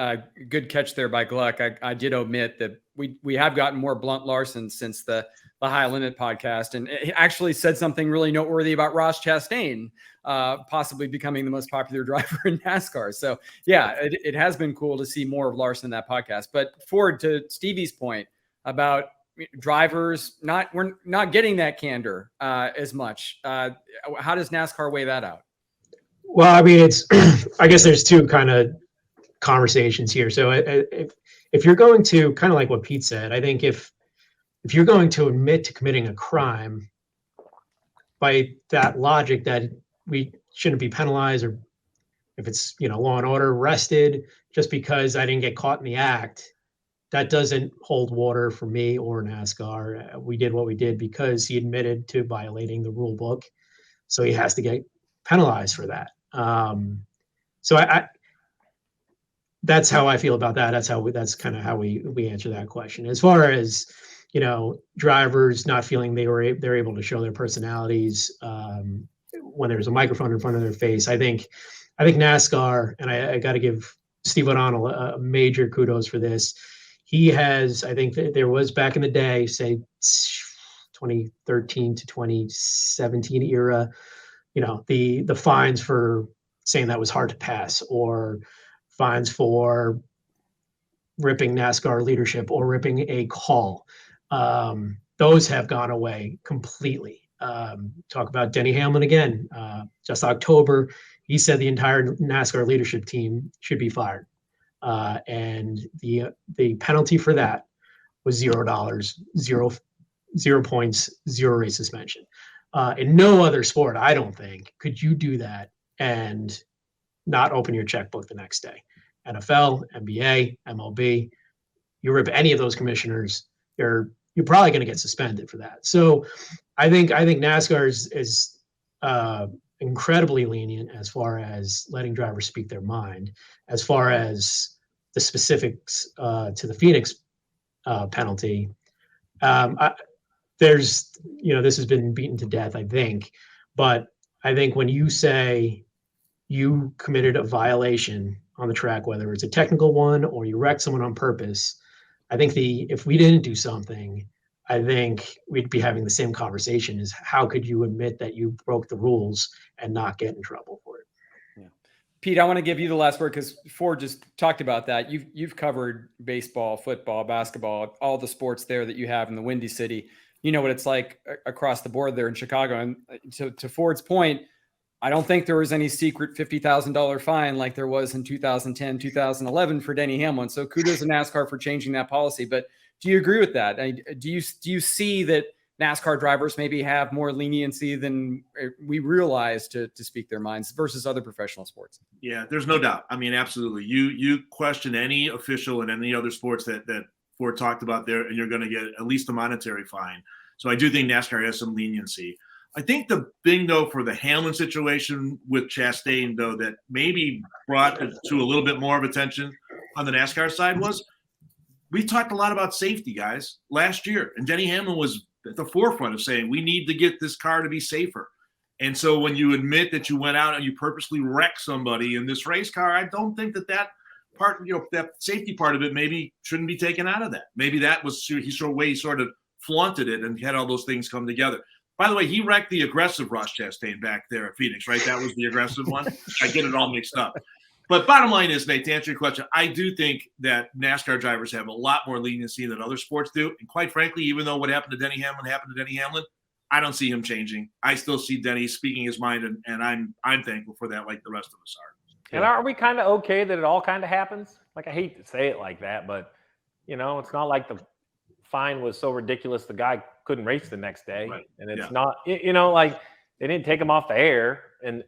good catch there by Gluck. I did omit that we have gotten more Blunt Larson since the High Limit podcast. And it actually said something really noteworthy about Ross Chastain, possibly becoming the most popular driver in NASCAR. So, yeah, it has been cool to see more of Larson in that podcast. But Ford, to Stevie's point about drivers we're not getting that candor as much. How does NASCAR weigh that out? Well, I mean, it's I guess there's two kind of conversations here. So if you're going to kind of like what Pete said, I think if you're going to admit to committing a crime, by that logic that we shouldn't be penalized, or if it's law and order, arrested just because I didn't get caught in the act, that doesn't hold water for me or NASCAR. We did what we did because he admitted to violating the rule book, so he has to get penalized for that. So I that's how I feel about that. That's kind of how we answer that question. As far as drivers not feeling they're able to show their personalities when there's a microphone in front of their face, I think NASCAR, and I got to give Steve O'Donnell a major kudos for this. He has, I think there was back in the day, say 2013 to 2017 era, the fines for saying that was hard to pass, or fines for ripping NASCAR leadership or ripping a call. Those have gone away completely. Talk about Denny Hamlin again. Just October, he said the entire NASCAR leadership team should be fired. And the penalty for that was $0, 0 points, 0 race suspension. In no other sport, I don't think, could you do that and not open your checkbook the next day. NFL, NBA, MLB, you rip any of those commissioners, you're probably going to get suspended for that. So I think NASCAR is incredibly lenient as far as letting drivers speak their mind. As far as the specifics to the Phoenix penalty, this has been beaten to death, I think. But I think when you say you committed a violation on the track, whether it's a technical one or you wrecked someone on purpose, I think if we didn't do something, I think we'd be having the same conversation: is how could you admit that you broke the rules and not get in trouble for it? Yeah. Pete, I want to give you the last word because Ford just talked about that. You've covered baseball, football, basketball, all the sports there that you have in the Windy City. You know what it's like across the board there in Chicago. And to Ford's point, I don't think there was any secret $50,000 fine like there was in 2010, 2011 for Denny Hamlin. So kudos to NASCAR for changing that policy. But do you agree with that? Do you see that NASCAR drivers maybe have more leniency than we realize to speak their minds versus other professional sports? Yeah, there's no doubt. I mean, absolutely. You question any official in any other sports that Ford talked about there, and you're going to get at least a monetary fine. So I do think NASCAR has some leniency. I think the thing, though, for the Hamlin situation with Chastain, though, that maybe brought it to a little bit more of attention on the NASCAR side was we talked a lot about safety, guys, last year. And Denny Hamlin was at the forefront of saying we need to get this car to be safer. And so when you admit that you went out and you purposely wrecked somebody in this race car, I don't think that part, that safety part of it maybe shouldn't be taken out of that. Maybe that was he sort of flaunted it and had all those things come together. By the way, he wrecked the aggressive Ross Chastain back there at Phoenix, right? That was the aggressive one. I get it all mixed up. But bottom line is, Nate, to answer your question, I do think that NASCAR drivers have a lot more leniency than other sports do. And quite frankly, even though what happened to Denny Hamlin, I don't see him changing. I still see Denny speaking his mind, and I'm thankful for that, like the rest of us are. And are we kind of okay that it all kind of happens? Like, I hate to say it like that, but, it's not like the fine was so ridiculous the guy couldn't race the next day. Right. And it's not, like they didn't take him off the air. And,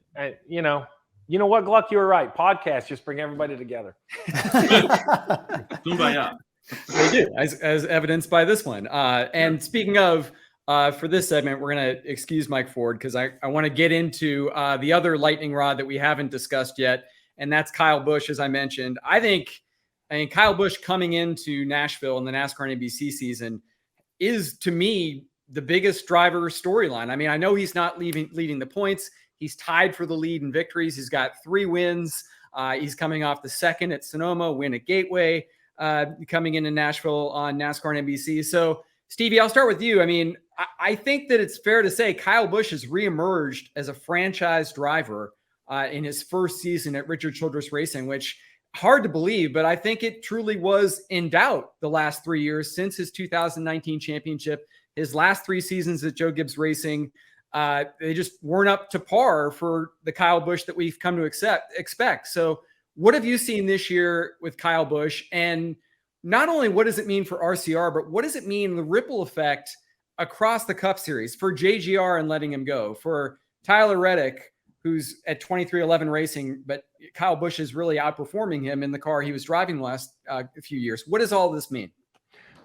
you know what, Gluck, you were right. Podcasts just bring everybody together. Kumbaya. They do, as evidenced by this one. And speaking of, for this segment, we're going to excuse Mike Ford because I want to get into the other lightning rod that we haven't discussed yet, and that's Kyle Busch, as I mentioned. I think I mean, Kyle Busch coming into Nashville in the NASCAR and NBC season is, to me, the biggest driver storyline. I mean, I know he's not leading the points. He's tied for the lead in victories. He's got 3 wins. He's coming off the second at Sonoma, win at Gateway, coming into Nashville on NASCAR and NBC. So, Stevie, I'll start with you. I mean, I think that it's fair to say Kyle Busch has reemerged as a franchise driver in his first season at Richard Childress Racing, which hard to believe, but I think it truly was in doubt the last 3 years since his 2019 championship. His last 3 seasons at Joe Gibbs Racing, they just weren't up to par for the Kyle Busch that we've come to expect. So what have you seen this year with Kyle Busch? And not only what does it mean for RCR, but what does it mean, the ripple effect across the Cup Series for JGR and letting him go, for Tyler Reddick, who's at 2311 Racing, but Kyle Busch is really outperforming him in the car he was driving the last few years. What does all this mean?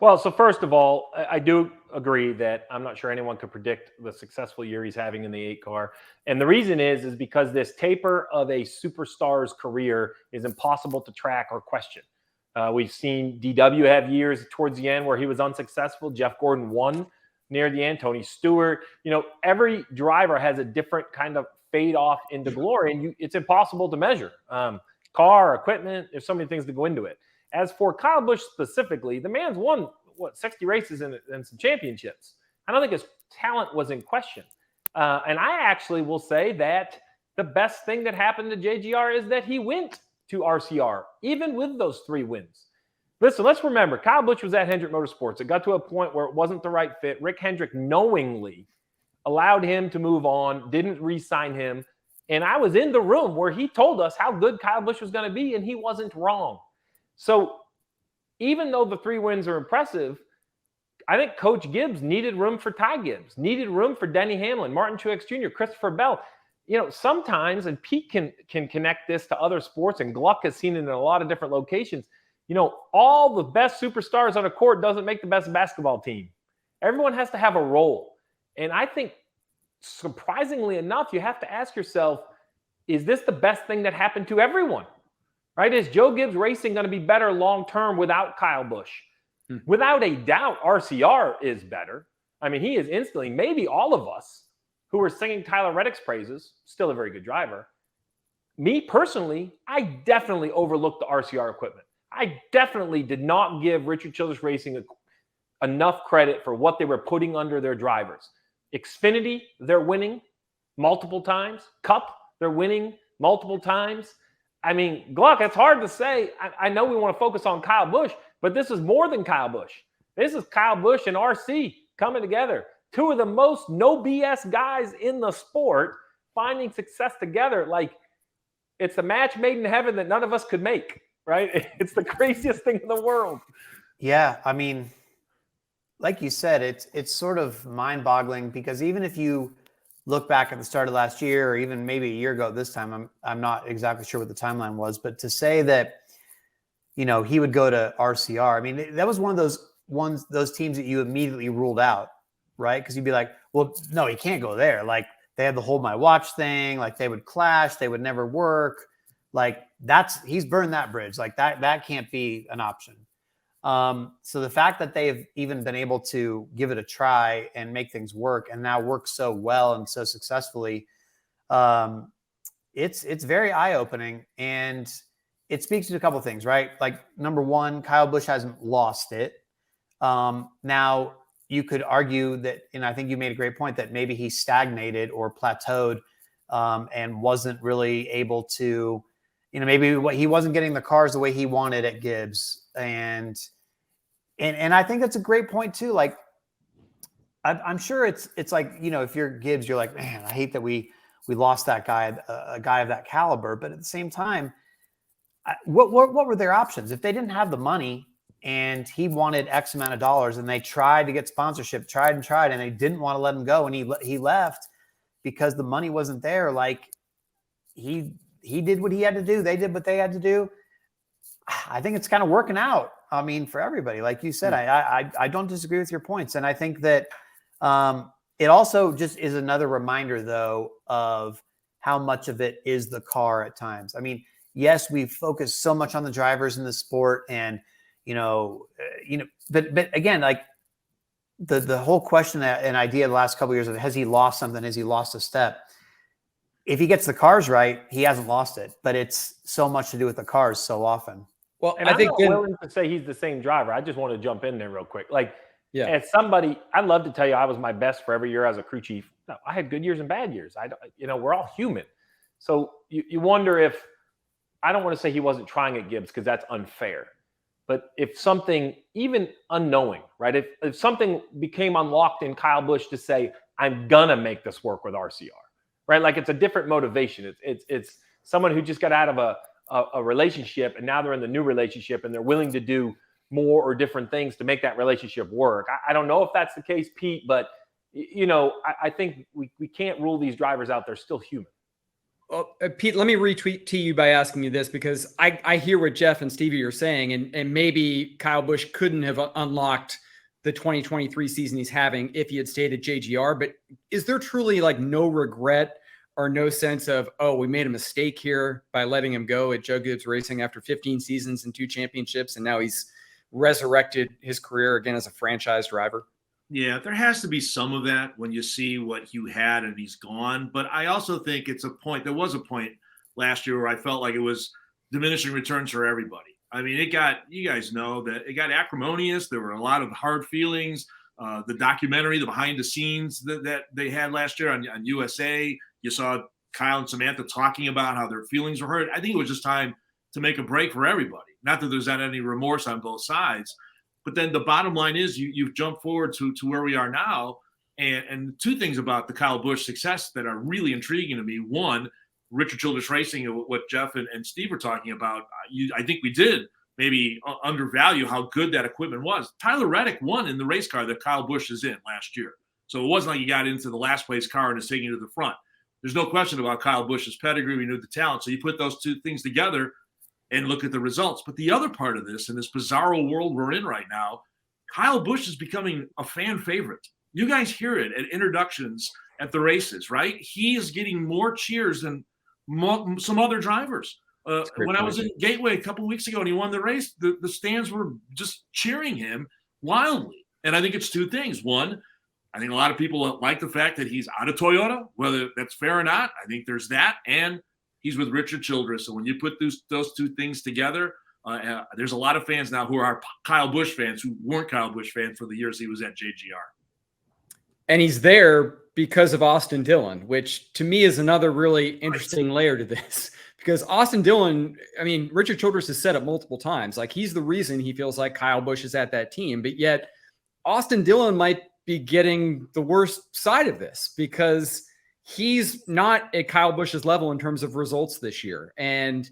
Well, so first of all, I do agree that I'm not sure anyone could predict the successful year he's having in the 8 car. And the reason is because this taper of a superstar's career is impossible to track or question. We've seen DW have years towards the end where he was unsuccessful. Jeff Gordon won near the end. Tony Stewart. Every driver has a different kind of fade off into glory, and it's impossible to measure. Car, equipment, there's so many things to go into it. As for Kyle Busch specifically, the man's won 60 races and some championships. I don't think his talent was in question. And I actually will say that the best thing that happened to JGR is that he went to RCR, even with those 3 wins. Listen, let's remember, Kyle Busch was at Hendrick Motorsports. It got to a point where it wasn't the right fit. Rick Hendrick knowingly allowed him to move on, didn't re-sign him. And I was in the room where he told us how good Kyle Busch was going to be, and he wasn't wrong. So even though the 3 wins are impressive, I think Coach Gibbs needed room for Ty Gibbs, needed room for Denny Hamlin, Martin Truex Jr., Christopher Bell. Sometimes, and Pete can connect this to other sports, and Gluck has seen it in a lot of different locations, all the best superstars on a court doesn't make the best basketball team. Everyone has to have a role. And I think, surprisingly enough, you have to ask yourself, is this the best thing that happened to everyone? Right? Is Joe Gibbs Racing going to be better long-term without Kyle Busch? Without a doubt, RCR is better. I mean, he is instantly, maybe all of us who were singing Tyler Reddick's praises, still a very good driver. Me personally, I definitely overlooked the RCR equipment. I definitely did not give Richard Childress Racing enough credit for what they were putting under their drivers. Xfinity, they're winning multiple times. Cup, they're winning multiple times. I mean, Gluck, it's hard to say. I know we want to focus on Kyle Busch, but this is more than Kyle Busch. This is Kyle Busch and RC coming together. 2 of the most no BS guys in the sport finding success together. Like, it's a match made in heaven that none of us could make, right? It's the craziest thing in the world. Yeah, I mean, like you said, it's sort of mind-boggling, because even if you look back at the start of last year, or even maybe a year ago this time, I'm not exactly sure what the timeline was, but to say that, he would go to RCR, I mean, that was one of those teams that you immediately ruled out, right? Because you'd be like, well, no, he can't go there. Like, they had the hold my watch thing, like they would clash, they would never work. Like, he's burned that bridge. Like that can't be an option. So the fact that they've even been able to give it a try and make things work, and now work so well and so successfully, it's very eye-opening, and it speaks to a couple of things, right? Like, number one, Kyle Busch hasn't lost it. Now you could argue that, and I think you made a great point, that maybe he stagnated or plateaued, and wasn't really able to, maybe he wasn't getting the cars the way he wanted at Gibbs. And I think that's a great point too. Like, I'm sure it's like, if you're Gibbs, you're like, man, I hate that we lost that guy, a guy of that caliber. But at the same time, what were their options? If they didn't have the money and he wanted X amount of dollars, and they tried to get sponsorship, tried, and they didn't want to let him go, and he left because the money wasn't there. Like, he did what he had to do. They did what they had to do. I think it's kind of working out. I mean, for everybody, like you said, I don't disagree with your points. And I think that it also just is another reminder, though, of how much of it is the car at times. I mean, yes, we focus so much on the drivers in the sport, and but again, like the whole question and idea the last couple of years of, has he lost something? Has he lost a step? If he gets the cars right, he hasn't lost it, but it's so much to do with the cars so often. Well, and I think I'm not willing to say he's the same driver. I just want to jump in there real quick. Like, as somebody, I'd love to tell you I was my best for every year as a crew chief. No, I had good years and bad years. We're all human. So you wonder if, I don't want to say he wasn't trying at Gibbs because that's unfair. But if something, even unknowing, right? If something became unlocked in Kyle Busch to say, I'm gonna make this work with RCR, right? Like, it's a different motivation. It's someone who just got out of a relationship, and now they're in the new relationship, and they're willing to do more or different things to make that relationship work. I don't know if that's the case, Pete, but I think we can't rule these drivers out. They're still human. Well, Pete, let me retweet to you by asking you this, because I hear what Jeff and Stevie are saying, and maybe Kyle Busch couldn't have unlocked the 2023 season he's having if he had stayed at JGR. But is there truly like no regret or no sense of, oh, we made a mistake here by letting him go at Joe Gibbs Racing after 15 seasons and 2 championships, and now he's resurrected his career again as a franchise driver? Yeah, there has to be some of that when you see what you had and he's gone. But I also think there was a point last year where I felt like it was diminishing returns for everybody. I mean, you guys know that it got acrimonious. There were a lot of hard feelings. The documentary, the behind the scenes that they had last year on USA, you saw Kyle and Samantha talking about how their feelings were hurt. I think it was just time to make a break for everybody. Not that there's not any remorse on both sides. But then the bottom line is you've jumped forward to where we are now. And 2 things about the Kyle Busch success that are really intriguing to me. One, Richard Childress Racing, what Jeff and Steve were talking about. I think we did maybe undervalue how good that equipment was. Tyler Reddick won in the race car that Kyle Busch is in last year. So it wasn't like he got into the last place car and is taking it to the front. There's no question about Kyle Busch's pedigree. We knew the talent. So you put those 2 things together and look at the results. But the other part of this, in this bizarro world we're in right now, Kyle Busch is becoming a fan favorite. You guys hear it at introductions at the races, right? He is getting more cheers than some other drivers. When I was in Gateway a couple of weeks ago and he won the race, the stands were just cheering him wildly. And I think it's 2 things. One, I think a lot of people like the fact that he's out of Toyota, whether that's fair or not. I think there's that. And he's with Richard Childress. So when you put those 2 things together, there's a lot of fans now who are Kyle Busch fans who weren't Kyle Busch fans for the years he was at JGR. And he's there because of Austin Dillon, which to me is another really interesting layer to this. Because Austin Dillon, I mean, Richard Childress has said it multiple times, like he's the reason he feels like Kyle Busch is at that team. But yet Austin Dillon might be getting the worst side of this, because he's not at Kyle Busch's level in terms of results this year. And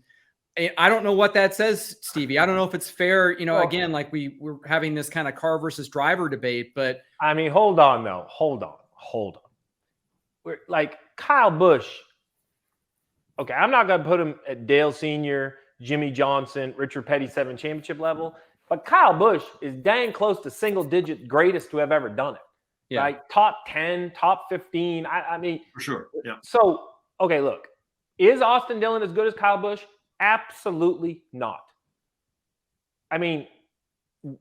I don't know what that says, Stevie. I don't know if it's fair. Again, like we're having this kind of car versus driver debate, but I mean, hold on though. Hold on. We're like Kyle Busch. Okay. I'm not going to put him at Dale Sr., Jimmy Johnson, Richard Petty 7 championship level, but Kyle Busch is dang close to single digit greatest to have ever done it. Yeah. Right? Top 10, top 15. I mean, for sure. Yeah. So, okay, look, is Austin Dillon as good as Kyle Busch? Absolutely not. I mean,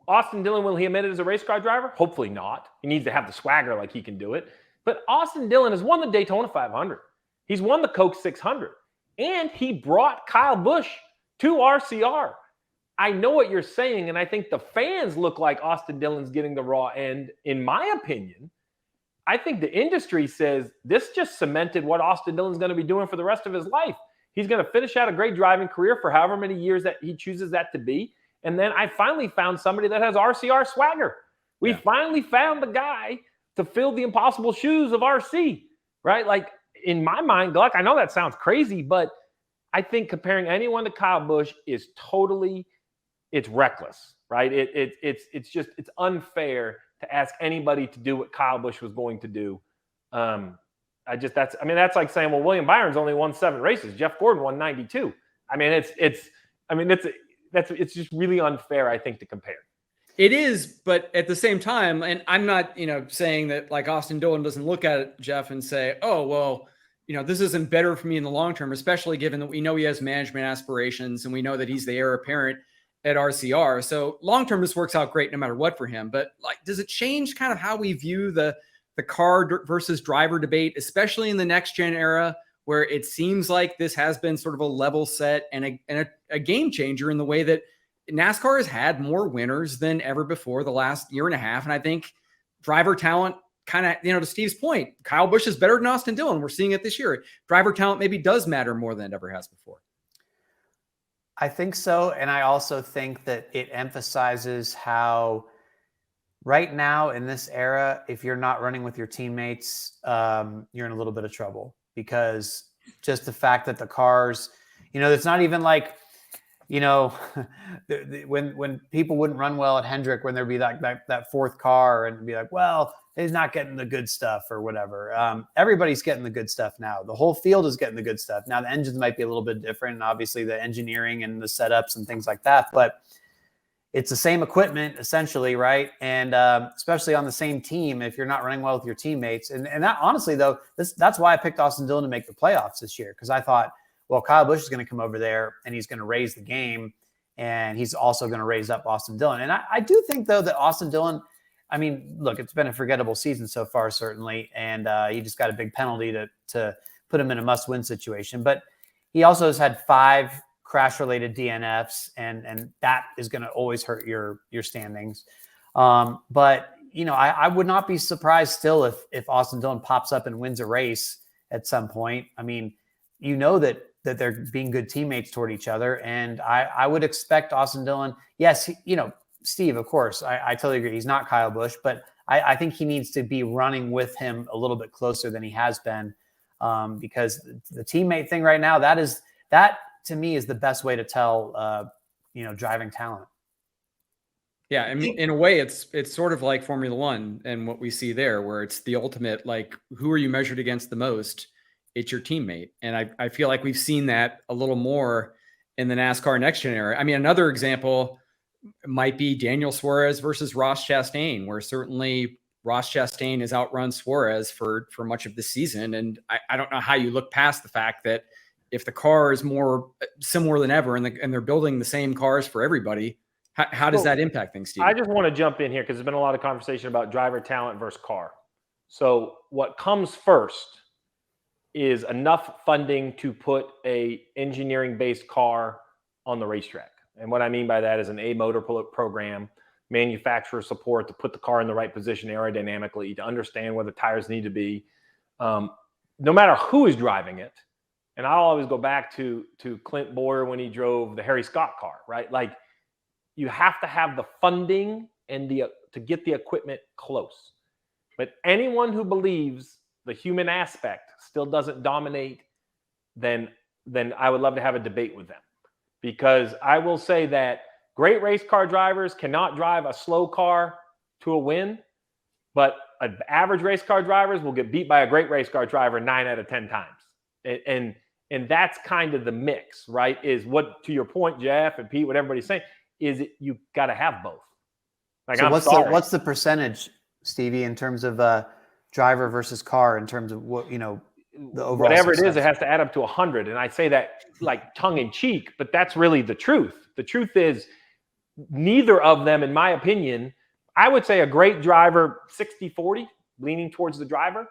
Austin Dillon, will he admit it as a race car driver? Hopefully not. He needs to have the swagger like he can do it. But Austin Dillon has won the Daytona 500. He's won the Coke 600. And he brought Kyle Busch to RCR. I know what you're saying, and I think the fans look like Austin Dillon's getting the raw end. In my opinion, I think the industry says this just cemented what Austin Dillon's going to be doing for the rest of his life. He's going to finish out a great driving career for however many years that he chooses that to be. And then I finally found somebody that has RCR swagger. We finally found the guy to fill the impossible shoes of RC, right? Like, in my mind, Gluck, I know that sounds crazy, but I think comparing anyone to Kyle Busch is it's reckless, right? It's unfair to ask anybody to do what Kyle Busch was going to do. That's like saying, well, William Byron's only won 7 races. Jeff Gordon won 92. I mean, it's just really unfair, I think, to compare. It is, but at the same time, and I'm not, saying that like Austin Dillon doesn't look at it, Jeff, and say, oh, well, this isn't better for me in the long term, especially given that we know he has management aspirations and we know that he's the heir apparent at RCR. So long term, this works out great no matter what for him. But like, does it change kind of how we view the car versus driver debate, especially in the next gen era, where it seems like this has been sort of a level set and a game changer in the way that NASCAR has had more winners than ever before the last year and a half. And I think driver talent kind of, to Steve's point, Kyle Busch is better than Austin Dillon. We're seeing it this year. Driver talent maybe does matter more than it ever has before. I think so. And I also think that it emphasizes how right now in this era, if you're not running with your teammates, you're in a little bit of trouble, because just the fact that the cars, it's not even like, when people wouldn't run well at Hendrick, when there'd be that fourth car and be like, well, he's not getting the good stuff or whatever. Everybody's getting the good stuff now. The whole field is getting the good stuff. Now the engines might be a little bit different, and obviously the engineering and the setups and things like that, but it's the same equipment essentially, right? And especially on the same team, if you're not running well with your teammates. And that, honestly, though, that's why I picked Austin Dillon to make the playoffs this year, because I thought, well, Kyle Busch is going to come over there and he's going to raise the game, and he's also going to raise up Austin Dillon. And I do think, though, that Austin Dillon, I mean, look, it's been a forgettable season so far, certainly, and he just got a big penalty to put him in a must-win situation. But he also has had 5 crash-related DNFs, and that is going to always hurt your standings. But I would not be surprised still if Austin Dillon pops up and wins a race at some point. I mean, that they're being good teammates toward each other, and I would expect Austin Dillon. Yes, Steve, of course, I totally agree. He's not Kyle Busch, but I think he needs to be running with him a little bit closer than he has been, because the teammate thing right now, that to me is the best way to tell, driving talent. Yeah, I mean, in a way, it's sort of like Formula One and what we see there, where it's the ultimate, like, who are you measured against the most? It's your teammate. And I feel like we've seen that a little more in the NASCAR next gen era. I mean, another example might be Daniel Suarez versus Ross Chastain, where certainly Ross Chastain has outrun Suarez for much of the season. And I don't know how you look past the fact that if the car is more similar than ever and they're building the same cars for everybody, how does that impact things, Steve? I just want to jump in here because there's been a lot of conversation about driver talent versus car. So what comes first is enough funding to put a engineering-based car on the racetrack. And what I mean by that is an A-motor program, manufacturer support to put the car in the right position aerodynamically, to understand where the tires need to be, no matter who is driving it. And I'll always go back to Clint Boyer when he drove the Harry Scott car, right? Like, you have to have the funding and to get the equipment close. But anyone who believes the human aspect still doesn't dominate, then I would love to have a debate with them. Because I will say that great race car drivers cannot drive a slow car to a win, but average race car drivers will get beat by a great race car driver 9 out of 10 times. And that's kind of the mix, right? Is what, to your point, Jeff and Pete, what everybody's saying, is you got to have both. Like, so what's the percentage, Stevie, in terms of driver versus car, in terms of what, the overall whatever success? It is, it has to add up to 100. And I say that like tongue in cheek, but that's really the truth. The truth is neither of them, in my opinion, I would say a great driver, 60-40, leaning towards the driver.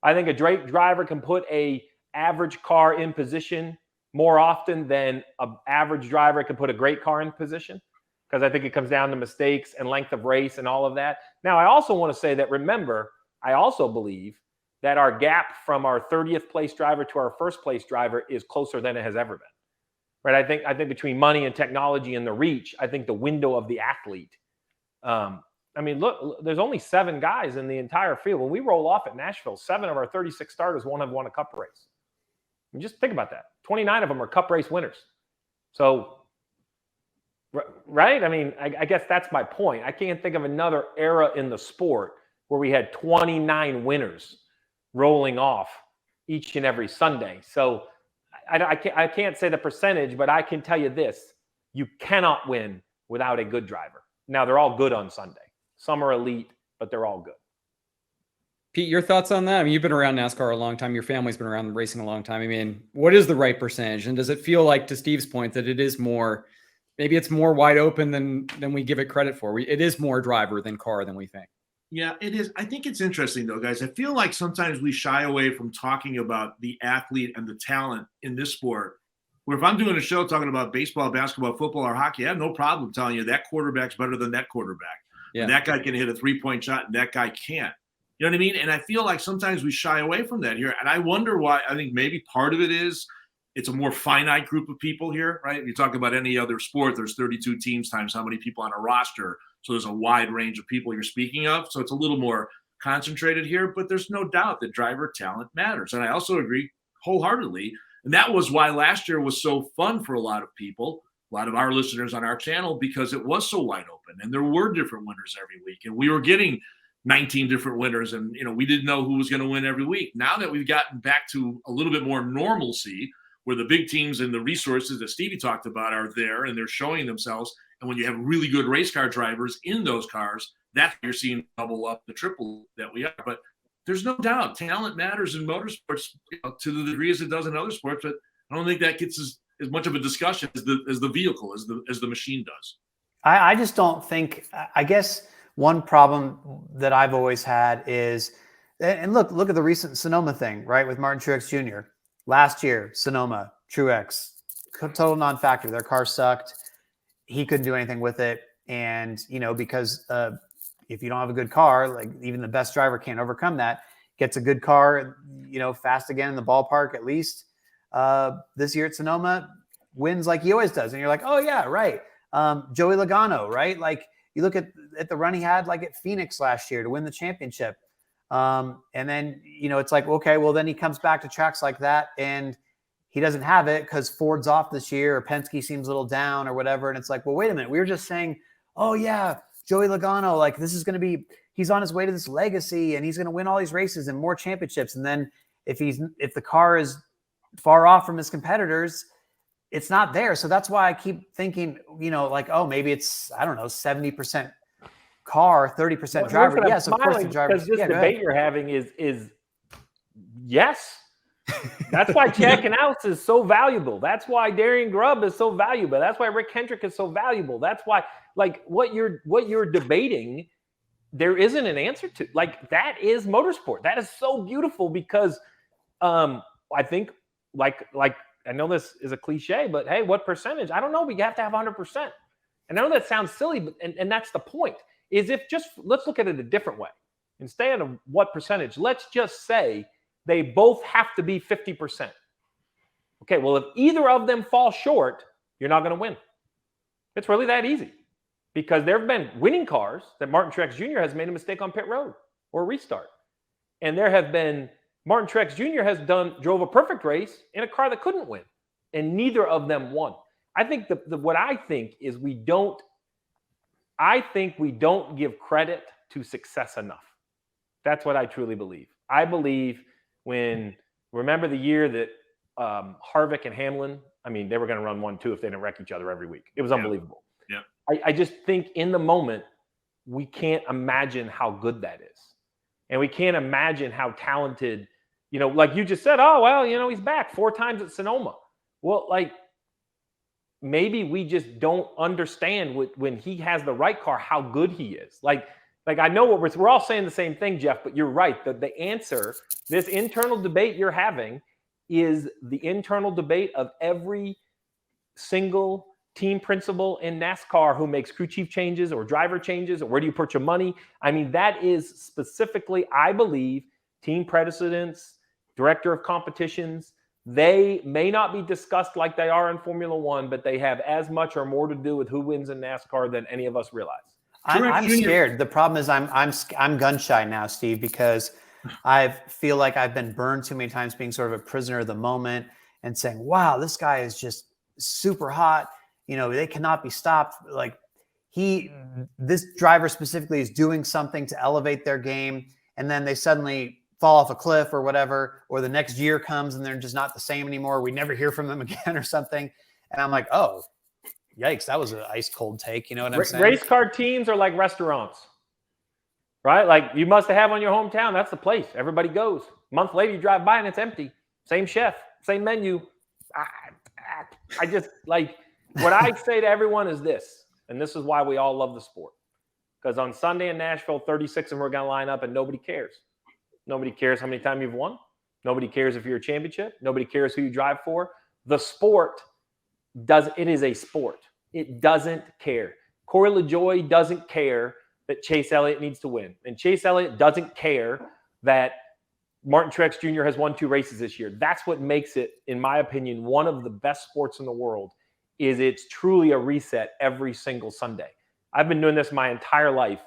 I think a great driver can put a average car in position more often than an average driver can put a great car in position, because I think it comes down to mistakes and length of race and all of that. Now, I also want to say that, remember, I also believe that our gap from our 30th place driver to our first place driver is closer than it has ever been. Right? I think between money and technology and the reach, I think the window of the athlete. I mean, look, there's only 7 guys in the entire field. When we roll off at Nashville, 7 of our 36 starters have won a cup race. I mean, just think about that. 29 of them are cup race winners. So, right? I mean, I guess that's my point. I can't think of another era in the sport where we had 29 winners rolling off each and every Sunday. So I can't say the percentage, but I can tell you this: you cannot win without a good driver. Now, they're all good on Sunday. Some are elite, but they're all good. Pete, your thoughts on that? I mean, you've been around NASCAR a long time. Your family's been around racing a long time. I mean, what is the right percentage? And does it feel like, to Steve's point, that it is more, maybe it's more wide open than we give it credit for? It is more driver than car than we think. Yeah, it is. I think it's interesting, though, guys. I feel like sometimes we shy away from talking about the athlete and the talent in this sport. Where if I'm doing a show talking about baseball, basketball, football, or hockey, I have no problem telling you that quarterback's better than that quarterback. Yeah. And that guy can hit a three-point shot and that guy can't. You know what I mean? And I feel like sometimes we shy away from that here. And I wonder why. I think maybe part of it is it's a more finite group of people here, right? If you talk about any other sport, there's 32 teams times how many people on a roster. So there's a wide range of people you're speaking of. So it's a little more concentrated here. But there's no doubt that driver talent matters. And I also agree wholeheartedly. And that was why last year was so fun for a lot of people, a lot of our listeners on our channel, because it was so wide open. And there were different winners every week. And we were getting 19 different winners, and we didn't know who was going to win every week. Now that we've gotten back to a little bit more normalcy, where the big teams and the resources that Stevie talked about are there and they're showing themselves, and when you have really good race car drivers in those cars, that's you're seeing double up, the triple that we are. But there's no doubt talent matters in motorsports to the degree as it does in other sports. But I don't think that gets as much of a discussion as the vehicle, as the machine does. I just don't think. I guess one problem that I've always had is, and look at the recent Sonoma thing, right, with Martin Truex Jr. Last year, Sonoma, Truex, total non-factor. Their car sucked. He couldn't do anything with it. And, because if you don't have a good car, like even the best driver can't overcome that, gets a good car, fast again in the ballpark at least. This year at Sonoma, wins like he always does. And you're like, oh, yeah, right. Joey Logano, right? Like, you look at the run he had like at Phoenix last year to win the championship. And then, it's like, okay, well, then he comes back to tracks like that and he doesn't have it because Ford's off this year or Penske seems a little down or whatever. And it's like, well, wait a minute. We were just saying, oh, yeah, Joey Logano, like this is going to be – he's on his way to this legacy and he's going to win all these races and more championships. And then if the car is far off from his competitors – it's not there. So that's why I keep thinking, like, oh, maybe it's, I don't know, 70% car, 30% driver. Yes, of course the driver. Because this debate you're having is yes. That's why Jack and Alex is so valuable. That's why Darian Grubb is so valuable. That's why Rick Hendrick is so valuable. That's why, like, what you're debating, there isn't an answer to. Like, that is motorsport. That is so beautiful because I think, like, I know this is a cliche, but hey, what percentage? I don't know. We have to have 100%. And I know that sounds silly, but and that's the point. Is let's look at it a different way. Instead of what percentage, let's just say they both have to be 50%. Okay, well, if either of them fall short, you're not going to win. It's really that easy. Because there have been winning cars that Martin Truex Jr. has made a mistake on pit road or restart. And there have been Martin Truex Jr. drove a perfect race in a car that couldn't win, and neither of them won. I think what I think is we don't give credit to success enough. That's what I truly believe. I believe remember the year that Harvick and Hamlin, I mean, they were going to run 1-2 if they didn't wreck each other every week. It was unbelievable. Yeah. I just think in the moment, we can't imagine how good that is. And we can't imagine how talented, like you just said, oh, well, he's back 4 times at Sonoma. Well, like, maybe we just don't understand when he has the right car, how good he is. Like I know what we're all saying the same thing, Jeff, but you're right. The answer, this internal debate you're having is the internal debate of every single team principal in NASCAR who makes crew chief changes or driver changes, or where do you put your money? I mean, that is specifically, I believe, team presidents, director of competitions. They may not be discussed like they are in Formula One, but they have as much or more to do with who wins in NASCAR than any of us realize. I'm scared. The problem is I'm gun shy now, Steve, because I feel like I've been burned too many times being sort of a prisoner of the moment and saying, wow, this guy is just super hot. They cannot be stopped. Like this driver specifically is doing something to elevate their game. And then they suddenly fall off a cliff or whatever, or the next year comes and they're just not the same anymore. We never hear from them again or something. And I'm like, oh, yikes. That was an ice cold take. You know what I'm saying? Race car teams are like restaurants. right? Like you must have on your hometown. That's the place. Everybody goes. A month later, you drive by and it's empty. Same chef, same menu. I just like what I say to everyone is this, and this is why we all love the sport. Because on Sunday in Nashville, 36 of them are going to line up and nobody cares. Nobody cares how many times you've won. Nobody cares if you're a championship. Nobody cares who you drive for. The sport it is a sport. It doesn't care. Corey LaJoie doesn't care that Chase Elliott needs to win. And Chase Elliott doesn't care that Martin Truex Jr. has won 2 races this year. That's what makes it, in my opinion, one of the best sports in the world, is it's truly a reset every single Sunday. I've been doing this my entire life.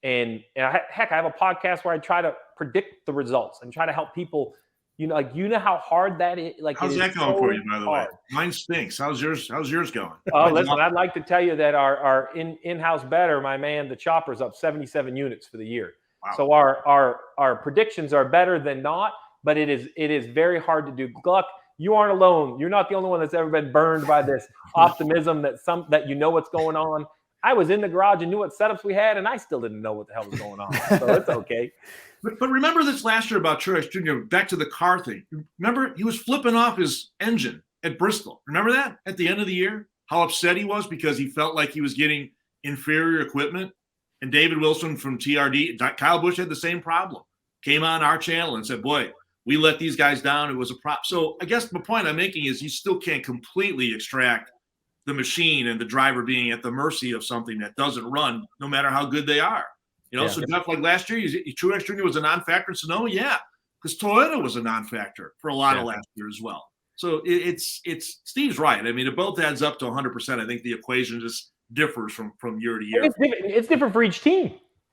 And heck, I have a podcast where I try to predict the results and try to help people. You know how hard that is. Like, how's that going for you, by the way? Mine stinks. How's yours going? Oh, listen, I'd like to tell you that our in-house bettor, my man, the Chopper's up 77 units for the year. Wow. So our predictions are better than not, but it is very hard to do. Gluck, you aren't alone. You're not the only one that's ever been burned by this optimism that you know what's going on. I was in the garage and knew what setups we had, and I still didn't know what the hell was going on. So it's okay. But remember this last year about Truex Jr., back to the car thing. Remember, he was flipping off his engine at Bristol. Remember that at the end of the year? How upset he was because he felt like he was getting inferior equipment. And David Wilson from TRD, Kyle Busch had the same problem. Came on our channel and said, boy, we let these guys down. It was a problem. So I guess the point I'm making is you still can't completely extract the machine and the driver being at the mercy of something that doesn't run, no matter how good they are. So Jeff, like last year, Truex Jr. was a non-factor in Sonoma, because Toyota was a non-factor for a lot of last year as well. So it's Steve's right. I mean, it both adds up to 100%. I think the equation just differs from year to year. It's different for each team.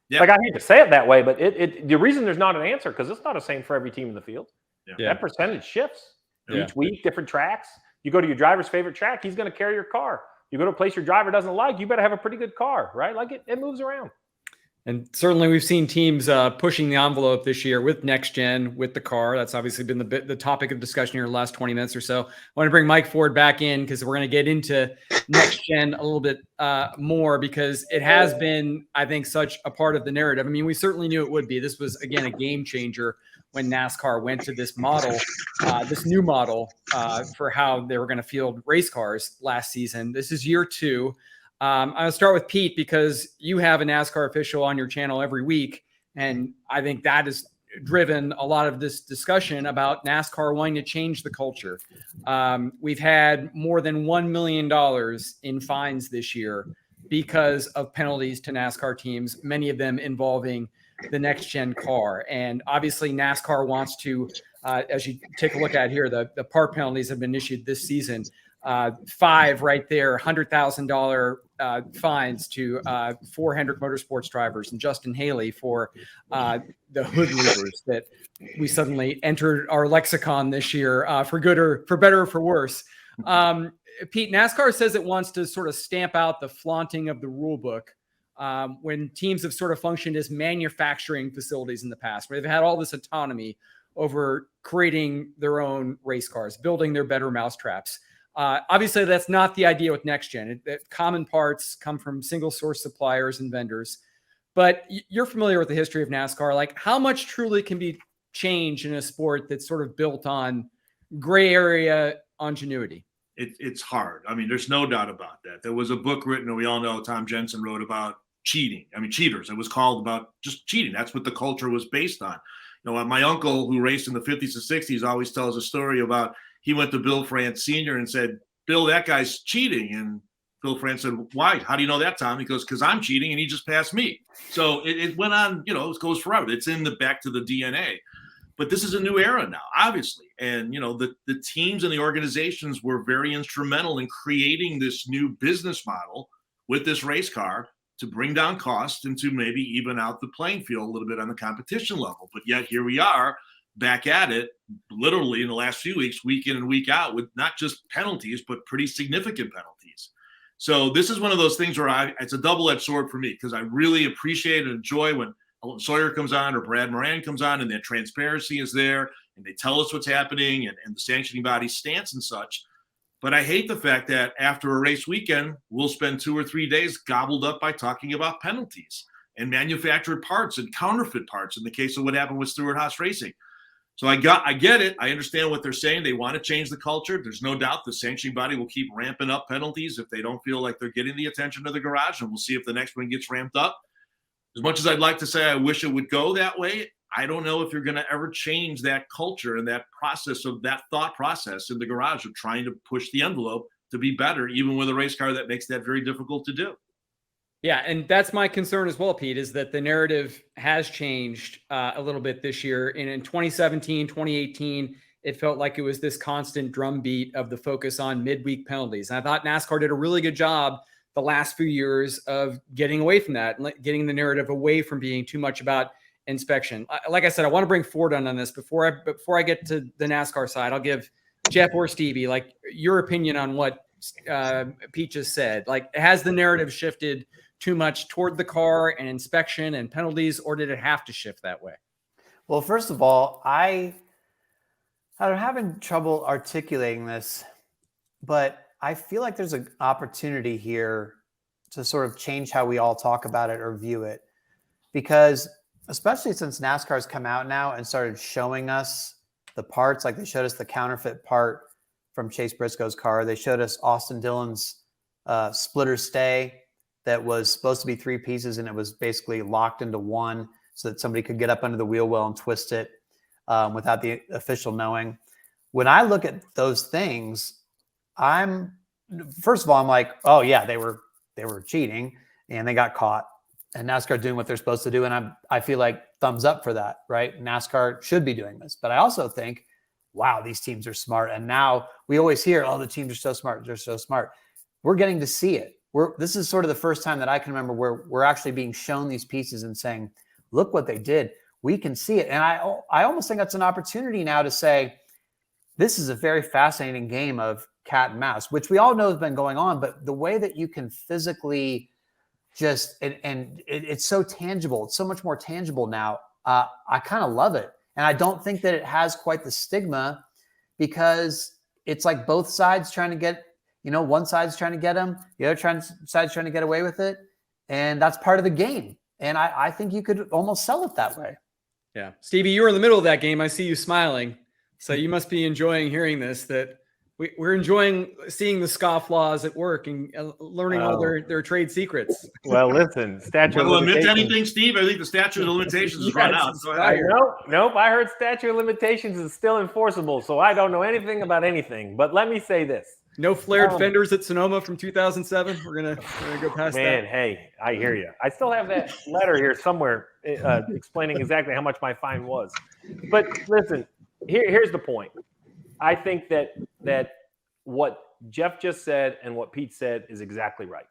Yep. Like I hate to say it that way, but the reason there's not an answer because it's not the same for every team in the field. Yeah. That percentage shifts each week, different tracks. You go to your driver's favorite track, he's going to carry your car. You go to a place your driver doesn't like, you better have a pretty good car, right? Like it moves around. And certainly we've seen teams pushing the envelope this year with next gen, with the car. That's obviously been the topic of discussion here in the last 20 minutes or so. I want to bring Mike Ford back in because we're going to get into next gen a little bit more because it has been, I think, such a part of the narrative. I mean, we certainly knew it would be. This was, again, a game changer when NASCAR went to this model, this new model for how they were going to field race cars last season. This is year 2. I'll start with Pete because you have a NASCAR official on your channel every week. And I think that has driven a lot of this discussion about NASCAR wanting to change the culture. We've had more than $1 million in fines this year because of penalties to NASCAR teams, many of them involving the next gen car. And obviously NASCAR wants to, as you take a look at here, the part penalties have been issued this season. 5 right there, $100,000 fines to 4 Hendrick Motorsports drivers and Justin Haley for the hood louvers that we suddenly entered our lexicon this year for good or for better or for worse. Pete, NASCAR says it wants to sort of stamp out the flaunting of the rule book when teams have sort of functioned as manufacturing facilities in the past, where they've had all this autonomy over creating their own race cars, building their better mousetraps. Obviously, that's not the idea with next gen. Common parts come from single source suppliers and vendors. But you're familiar with the history of NASCAR. Like, how much truly can be changed in a sport that's sort of built on gray area ingenuity? It's hard. I mean, there's no doubt about that. There was a book written, and we all know Tom Jensen wrote about cheating. I mean, cheaters. It was called about just cheating. That's what the culture was based on. My uncle who raced in the 50s and 60s always tells a story about he went to Bill France Sr. and said, Bill, that guy's cheating. And Bill France said, why? How do you know that, Tom? He goes, because I'm cheating and he just passed me. So it went on, it goes forever. It's back to the DNA. But this is a new era now, obviously. And, the teams and the organizations were very instrumental in creating this new business model with this race car to bring down costs and to maybe even out the playing field a little bit on the competition level. But yet here we are back at it literally in the last few weeks, week in and week out, with not just penalties, but pretty significant penalties. So this is one of those things where it's a double-edged sword for me because I really appreciate and enjoy when Sawyer comes on or Brad Moran comes on and that transparency is there and they tell us what's happening and the sanctioning body's stance and such. But I hate the fact that after a race weekend, we'll spend 2 or 3 days gobbled up by talking about penalties. and manufactured parts and counterfeit parts in the case of what happened with Stewart-Haas Racing. So I get it. I understand what they're saying. They want to change the culture. There's no doubt the sanctioning body will keep ramping up penalties if they don't feel like they're getting the attention of the garage, and we'll see if the next one gets ramped up. As much as I'd like to say I wish it would go that way, I don't know if you're going to ever change that culture and that process of that thought process in the garage of trying to push the envelope to be better, even with a race car that makes that very difficult to do. Yeah, and that's my concern as well, Pete, is that the narrative has changed a little bit this year. And in 2017, 2018, it felt like it was this constant drumbeat of the focus on midweek penalties. And I thought NASCAR did a really good job the last few years of getting away from that, and getting the narrative away from being too much about inspection. Like I said, I want to bring Ford on this before I get to the NASCAR side. I'll give Jeff or Stevie like your opinion on what Pete just said. Like, has the narrative shifted too much toward the car and inspection and penalties, or did it have to shift that way? Well, first of all, I'm having trouble articulating this, but I feel like there's an opportunity here to sort of change how we all talk about it or view it, because especially since NASCAR's come out now and started showing us the parts, like they showed us the counterfeit part from Chase Briscoe's car. They showed us Austin Dillon's splitter stay that was supposed to be 3 pieces, and it was basically locked into one so that somebody could get up under the wheel well and twist it without the official knowing. When I look at those things, first of all, I'm like, oh yeah, they were cheating and they got caught, and NASCAR doing what they're supposed to do. And I feel like thumbs up for that, right? NASCAR should be doing this. But I also think, wow, these teams are smart. And now we always hear, oh, the teams are so smart. They're so smart. We're getting to see it. This is sort of the first time that I can remember where we're actually being shown these pieces and saying, look what they did. We can see it. And I almost think that's an opportunity now to say, this is a very fascinating game of cat and mouse, which we all know has been going on, but the way that you can physically just, and it's so tangible. It's so much more tangible now. I kind of love it. And I don't think that it has quite the stigma, because it's like both sides trying to get, one side's trying to get them, the other side's trying to get away with it. And that's part of the game. And I think you could almost sell it that way. Yeah. Stevie, you were in the middle of that game. I see you smiling. So you must be enjoying hearing this, that we're enjoying seeing the scofflaws at work and learning all their trade secrets. Well, listen, statute of admit limitations. anything, Steve? I think the statute of limitations is run out. Go ahead. Nope. I heard statute of limitations is still enforceable, so I don't know anything about anything. But let me say this. No flared fenders at Sonoma from 2007. We're gonna go past that. Man, hey, I hear you. I still have that letter here somewhere explaining exactly how much my fine was. But listen, here's the point. I think that what Jeff just said and what Pete said is exactly right.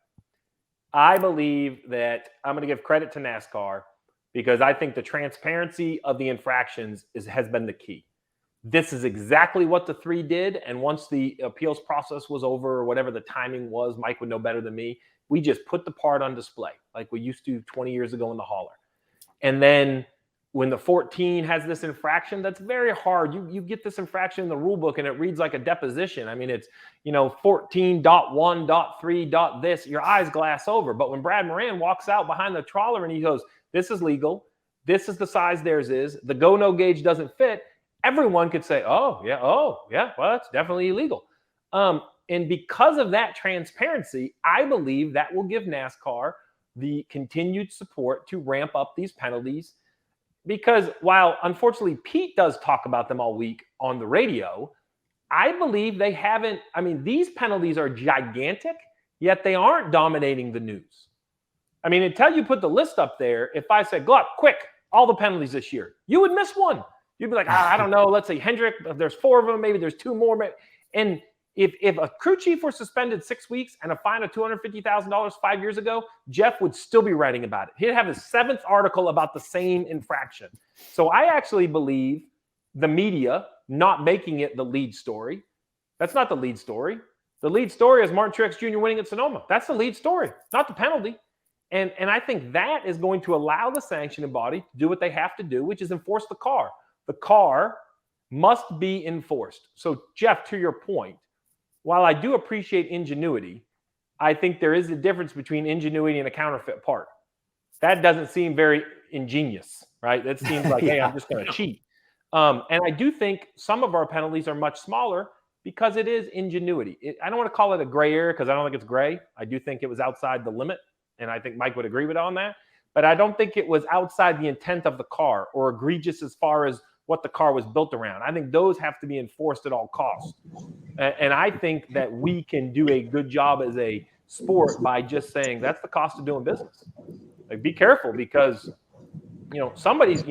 I believe that I'm going to give credit to NASCAR because I think the transparency of the infractions has been the key. This is exactly what the 3 did. And once the appeals process was over, or whatever the timing was, Mike would know better than me, we just put the part on display like we used to 20 years ago in the hauler. And then when the 14 has this infraction, that's very hard. You get this infraction in the rule book and it reads like a deposition. I mean, it's, 14.1.3. This, your eyes glass over. But when Brad Moran walks out behind the trawler and he goes, this is legal. This is the size theirs is. The go-no gauge doesn't fit. Everyone could say, oh, yeah, well, it's definitely illegal. And because of that transparency, I believe that will give NASCAR the continued support to ramp up these penalties. Because while, unfortunately, Pete does talk about them all week on the radio, I believe they haven't. I mean, these penalties are gigantic, yet they aren't dominating the news. I mean, until you put the list up there, if I said, Gluck, quick, all the penalties this year, you would miss one. You'd be like, I don't know. Let's say Hendrick, there's 4 of them. Maybe there's 2 more. And if a crew chief were suspended 6 weeks and a fine of $250,000 5 years ago, Jeff would still be writing about it. He'd have his 7th article about the same infraction. So I actually believe the media not making it the lead story. That's not the lead story. The lead story is Martin Truex Jr. winning at Sonoma. That's the lead story, not the penalty. And I think that is going to allow the sanctioning body to do what they have to do, which is enforce the car. The car must be enforced. So, Jeff, to your point, while I do appreciate ingenuity, I think there is a difference between ingenuity and a counterfeit part. That doesn't seem very ingenious, right? That seems like, hey, I'm just going to cheat. And I do think some of our penalties are much smaller because it is ingenuity. I don't want to call it a gray area because I don't think it's gray. I do think it was outside the limit, and I think Mike would agree with on that. But I don't think it was outside the intent of the car or egregious as far as what the car was built around. I think those have to be enforced at all costs. And I think that we can do a good job as a sport by just saying that's the cost of doing business. Like, be careful because, somebody's,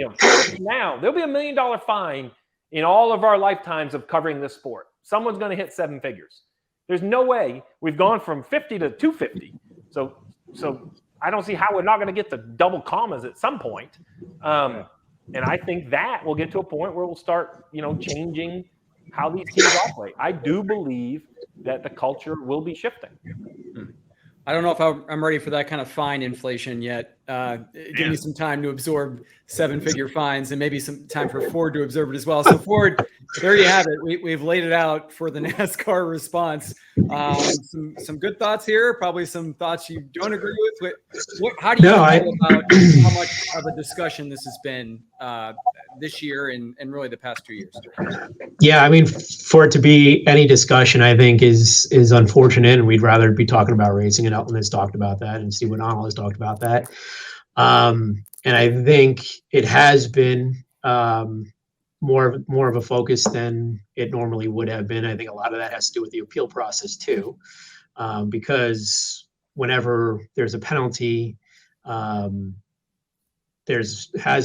now there'll be $1 million fine in all of our lifetimes of covering this sport. Someone's going to hit 7 figures. There's no way we've gone from 50 to 250. So I don't see how we're not going to get to double commas at some point. And I think that we'll get to a point where we'll start, changing how these teams operate. I do believe that the culture will be shifting. I don't know if I'm ready for that kind of fine inflation yet. Give me some time to absorb 7-figure fines and maybe some time for Ford to absorb it as well. So Ford, there you have it. We've laid it out for the NASCAR response. Some good thoughts here, probably some thoughts you don't agree with. How do you feel about how much of a discussion this has been this year and really the past 2 years? Yeah, I mean, for it to be any discussion, I think is unfortunate, and we'd rather be talking about racing. And Elton has talked about that, and Steve O'Donnell has talked about that. And I think it has been more of a focus than it normally would have been. I think a lot of that has to do with the appeal process too, because whenever there's a penalty, has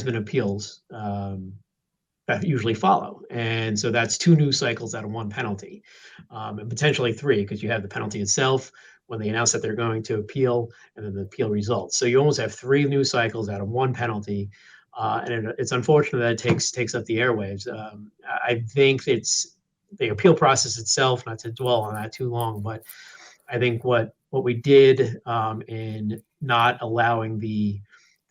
been appeals that usually follow, and so that's 2 news cycles out of 1 penalty, and potentially 3 because you have the penalty itself when they announce that they're going to appeal, and then the appeal results. So you almost have 3 news cycles out of 1 penalty, and it's unfortunate that it takes up the airwaves. I think it's the appeal process itself, not to dwell on that too long, but I think what we did in not allowing the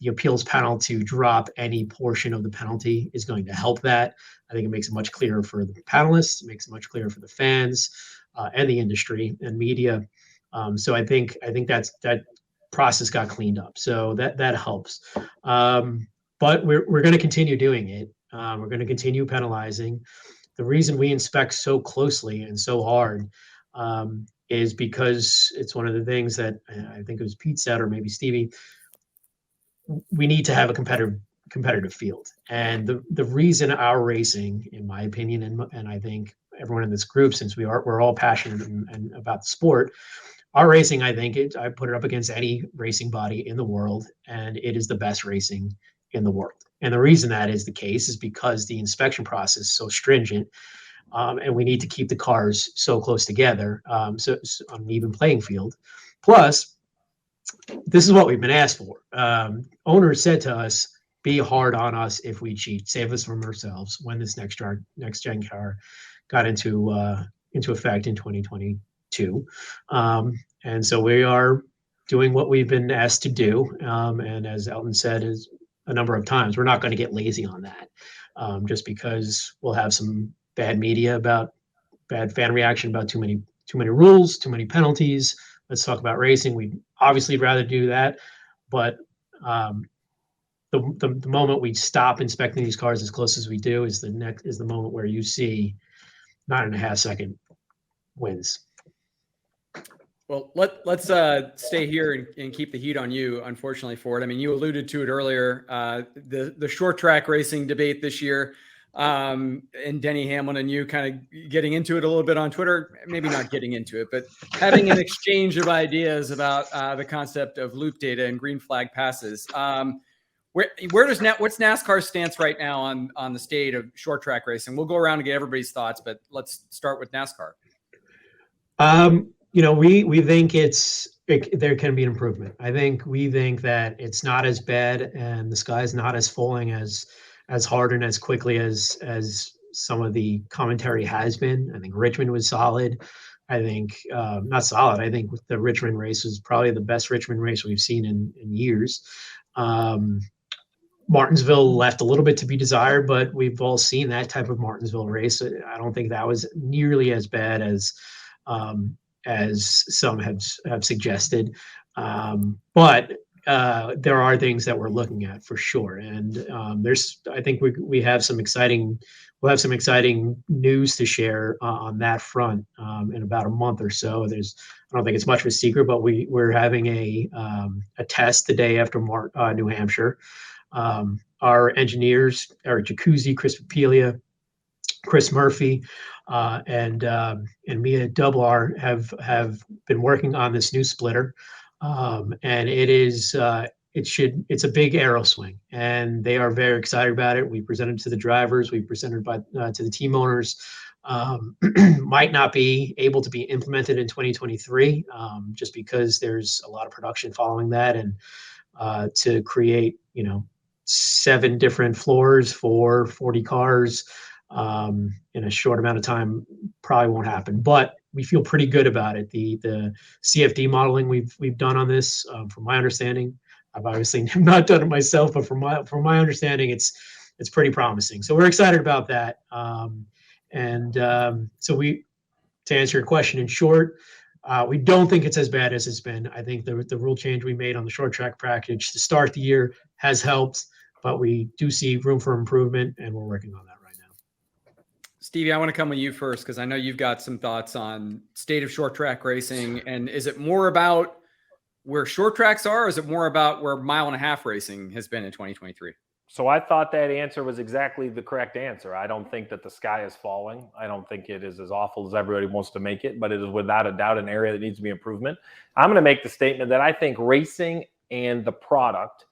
appeals panel to drop any portion of the penalty is going to help that. I think it makes it much clearer for the panelists, it makes it much clearer for the fans and the industry and media. So I think that process got cleaned up. So that helps. But we're going to continue doing it. We're going to continue penalizing. The reason we inspect so closely and so hard is because it's one of the things that I think it was Pete said, or maybe Stevie, we need to have a competitive field. And the reason our racing, in my opinion, and I think everyone in this group, since we're all passionate and about the sport, our racing, I think I put it up against any racing body in the world, and it is the best racing in the world. And the reason that is the case is because the inspection process is so stringent, and we need to keep the cars so close together, so on an even playing field. Plus, this is what we've been asked for. Owners said to us, be hard on us if we cheat, save us from ourselves, when this next gen car got into effect in 2022. And so we are doing what we've been asked to do. And as Elton said is a number of times, we're not going to get lazy on that, just because we'll have some bad media about bad fan reaction about too many rules, too many penalties. Let's talk about racing. We'd obviously rather do that, but the moment we stop inspecting these cars as close as we do is the moment where you see 9.5 second wins. Well, let's stay here and keep the heat on you, unfortunately, Ford. I mean, you alluded to it earlier, the short track racing debate this year, and Denny Hamlin and you kind of getting into it a little bit on Twitter, maybe not getting into it, but having an exchange of ideas about the concept of loop data and green flag passes. What's NASCAR's stance right now on the state of short track racing? We'll go around and get everybody's thoughts, but let's start with NASCAR. We think there can be an improvement. We think that it's not as bad and the sky's not as falling as hard and as quickly as some of the commentary has been. I think Richmond was solid. I think not solid. I think the Richmond race was probably the best Richmond race we've seen in years. Martinsville left a little bit to be desired, but we've all seen that type of Martinsville race. I don't think that was nearly as bad as some have suggested. But there are things that we're looking at for sure. And I think we have some exciting news to share on that front in about a month or so. I don't think it's much of a secret, but we're having a test the day after New Hampshire. Our engineers, Eric Jacuzzi, Chris Papelia, Chris Murphy, and Mia Dublar have been working on this new splitter, and it's a big arrow swing, and they are very excited about it. We presented to the drivers, we presented to the team owners. Might not be able to be implemented in 2023, just because there's a lot of production following that, and to create 7 different floors for 40 cars in a short amount of time probably won't happen, but we feel pretty good about it. The CFD modeling we've done on this, from my understanding, I've obviously not done it myself, but from my understanding, it's pretty promising. So we're excited about that. To answer your question in short, we don't think it's as bad as it's been. I think the rule change we made on the short track package to start the year has helped, but we do see room for improvement, and we're working on that right now. Stevie, I want to come with you first because I know you've got some thoughts on state of short track racing. And is it more about where short tracks are, or is it more about where mile-and-a-half racing has been in 2023? So I thought that answer was exactly the correct answer. I don't think that the sky is falling. I don't think it is as awful as everybody wants to make it, but it is without a doubt an area that needs to be improvement. I'm going to make the statement that I think racing and the product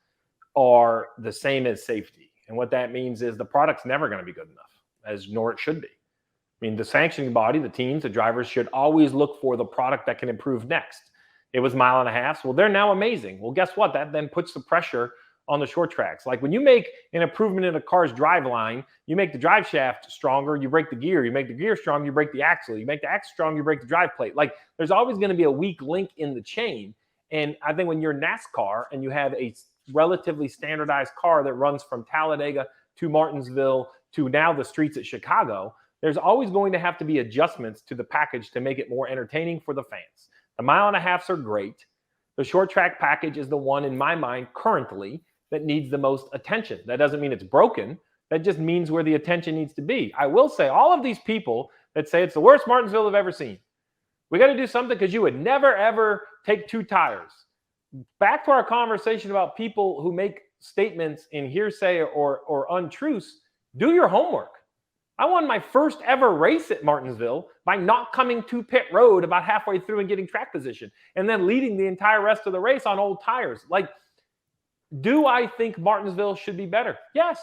are the same as safety. And what that means is the product's never going to be good enough, nor it should be. I mean, the sanctioning body, the teams, the drivers should always look for the product that can improve next. It was mile-and-a-half. Well, they're now amazing. Well, guess what? That then puts the pressure on the short tracks. Like when you make an improvement in a car's drive line, you make the drive shaft stronger, you break the gear. You make the gear strong, you break the axle. You make the axle strong, you break the drive plate. Like there's always going to be a weak link in the chain. And I think when you're NASCAR and you have a relatively standardized car that runs from Talladega to Martinsville to now the streets at Chicago, there's always going to have to be adjustments to the package to make it more entertaining for the fans. The mile-and-a-halfs are great. The short track package is the one in my mind currently that needs the most attention. That doesn't mean it's broken. That just means where the attention needs to be. I will say all of these people that say it's the worst Martinsville I've ever seen, we got to do something because you would never, ever take 2 tires. Back to our conversation about people who make statements in hearsay or untruths, do your homework. I won my first ever race at Martinsville by not coming to pit road about halfway through and getting track position and then leading the entire rest of the race on old tires. Like, do I think Martinsville should be better? Yes.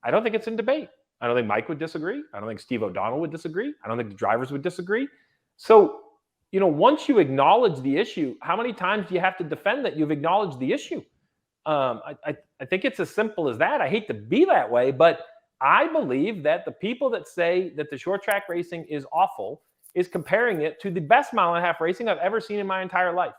I don't think it's in debate. I don't think Mike would disagree. I don't think Steve O'Donnell would disagrey. I don't think the drivers would disagree. So, once you acknowledge the issue, how many times do you have to defend that you've acknowledged the issue? I think it's as simple as that. I hate to be that way, but I believe that the people that say that the short track racing is awful is comparing it to the best mile-and-a-half racing I've ever seen in my entire life.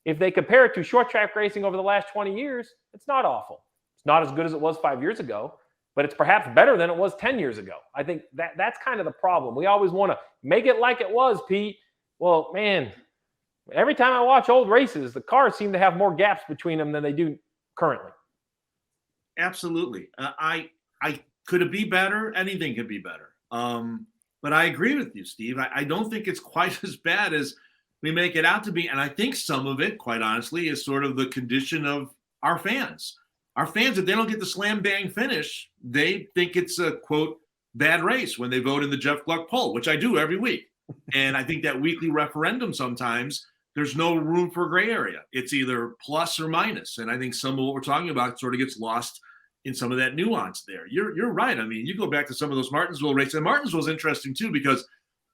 If they compare it to short track racing over the last 20 years, it's not awful. It's not as good as it was 5 years ago, but it's perhaps better than it was 10 years ago. I think that's kind of the problem. We always want to make it like it was, Pete. Well, man, every time I watch old races, the cars seem to have more gaps between them than they do currently. Absolutely. Could it be better? Anything could be better. But I agree with you, Steve. I don't think it's quite as bad as we make it out to be. And I think some of it, quite honestly, is sort of the condition of our fans. Our fans, if they don't get the slam bang finish, they think it's a, quote, bad race when they vote in the Jeff Gluck poll, which I do every week. And I think that weekly referendum sometimes there's no room for gray area. It's either plus or minus. And I think some of what we're talking about sort of gets lost in some of that nuance there. You're right. I mean, you go back to some of those Martinsville races. And Martinsville's interesting too, because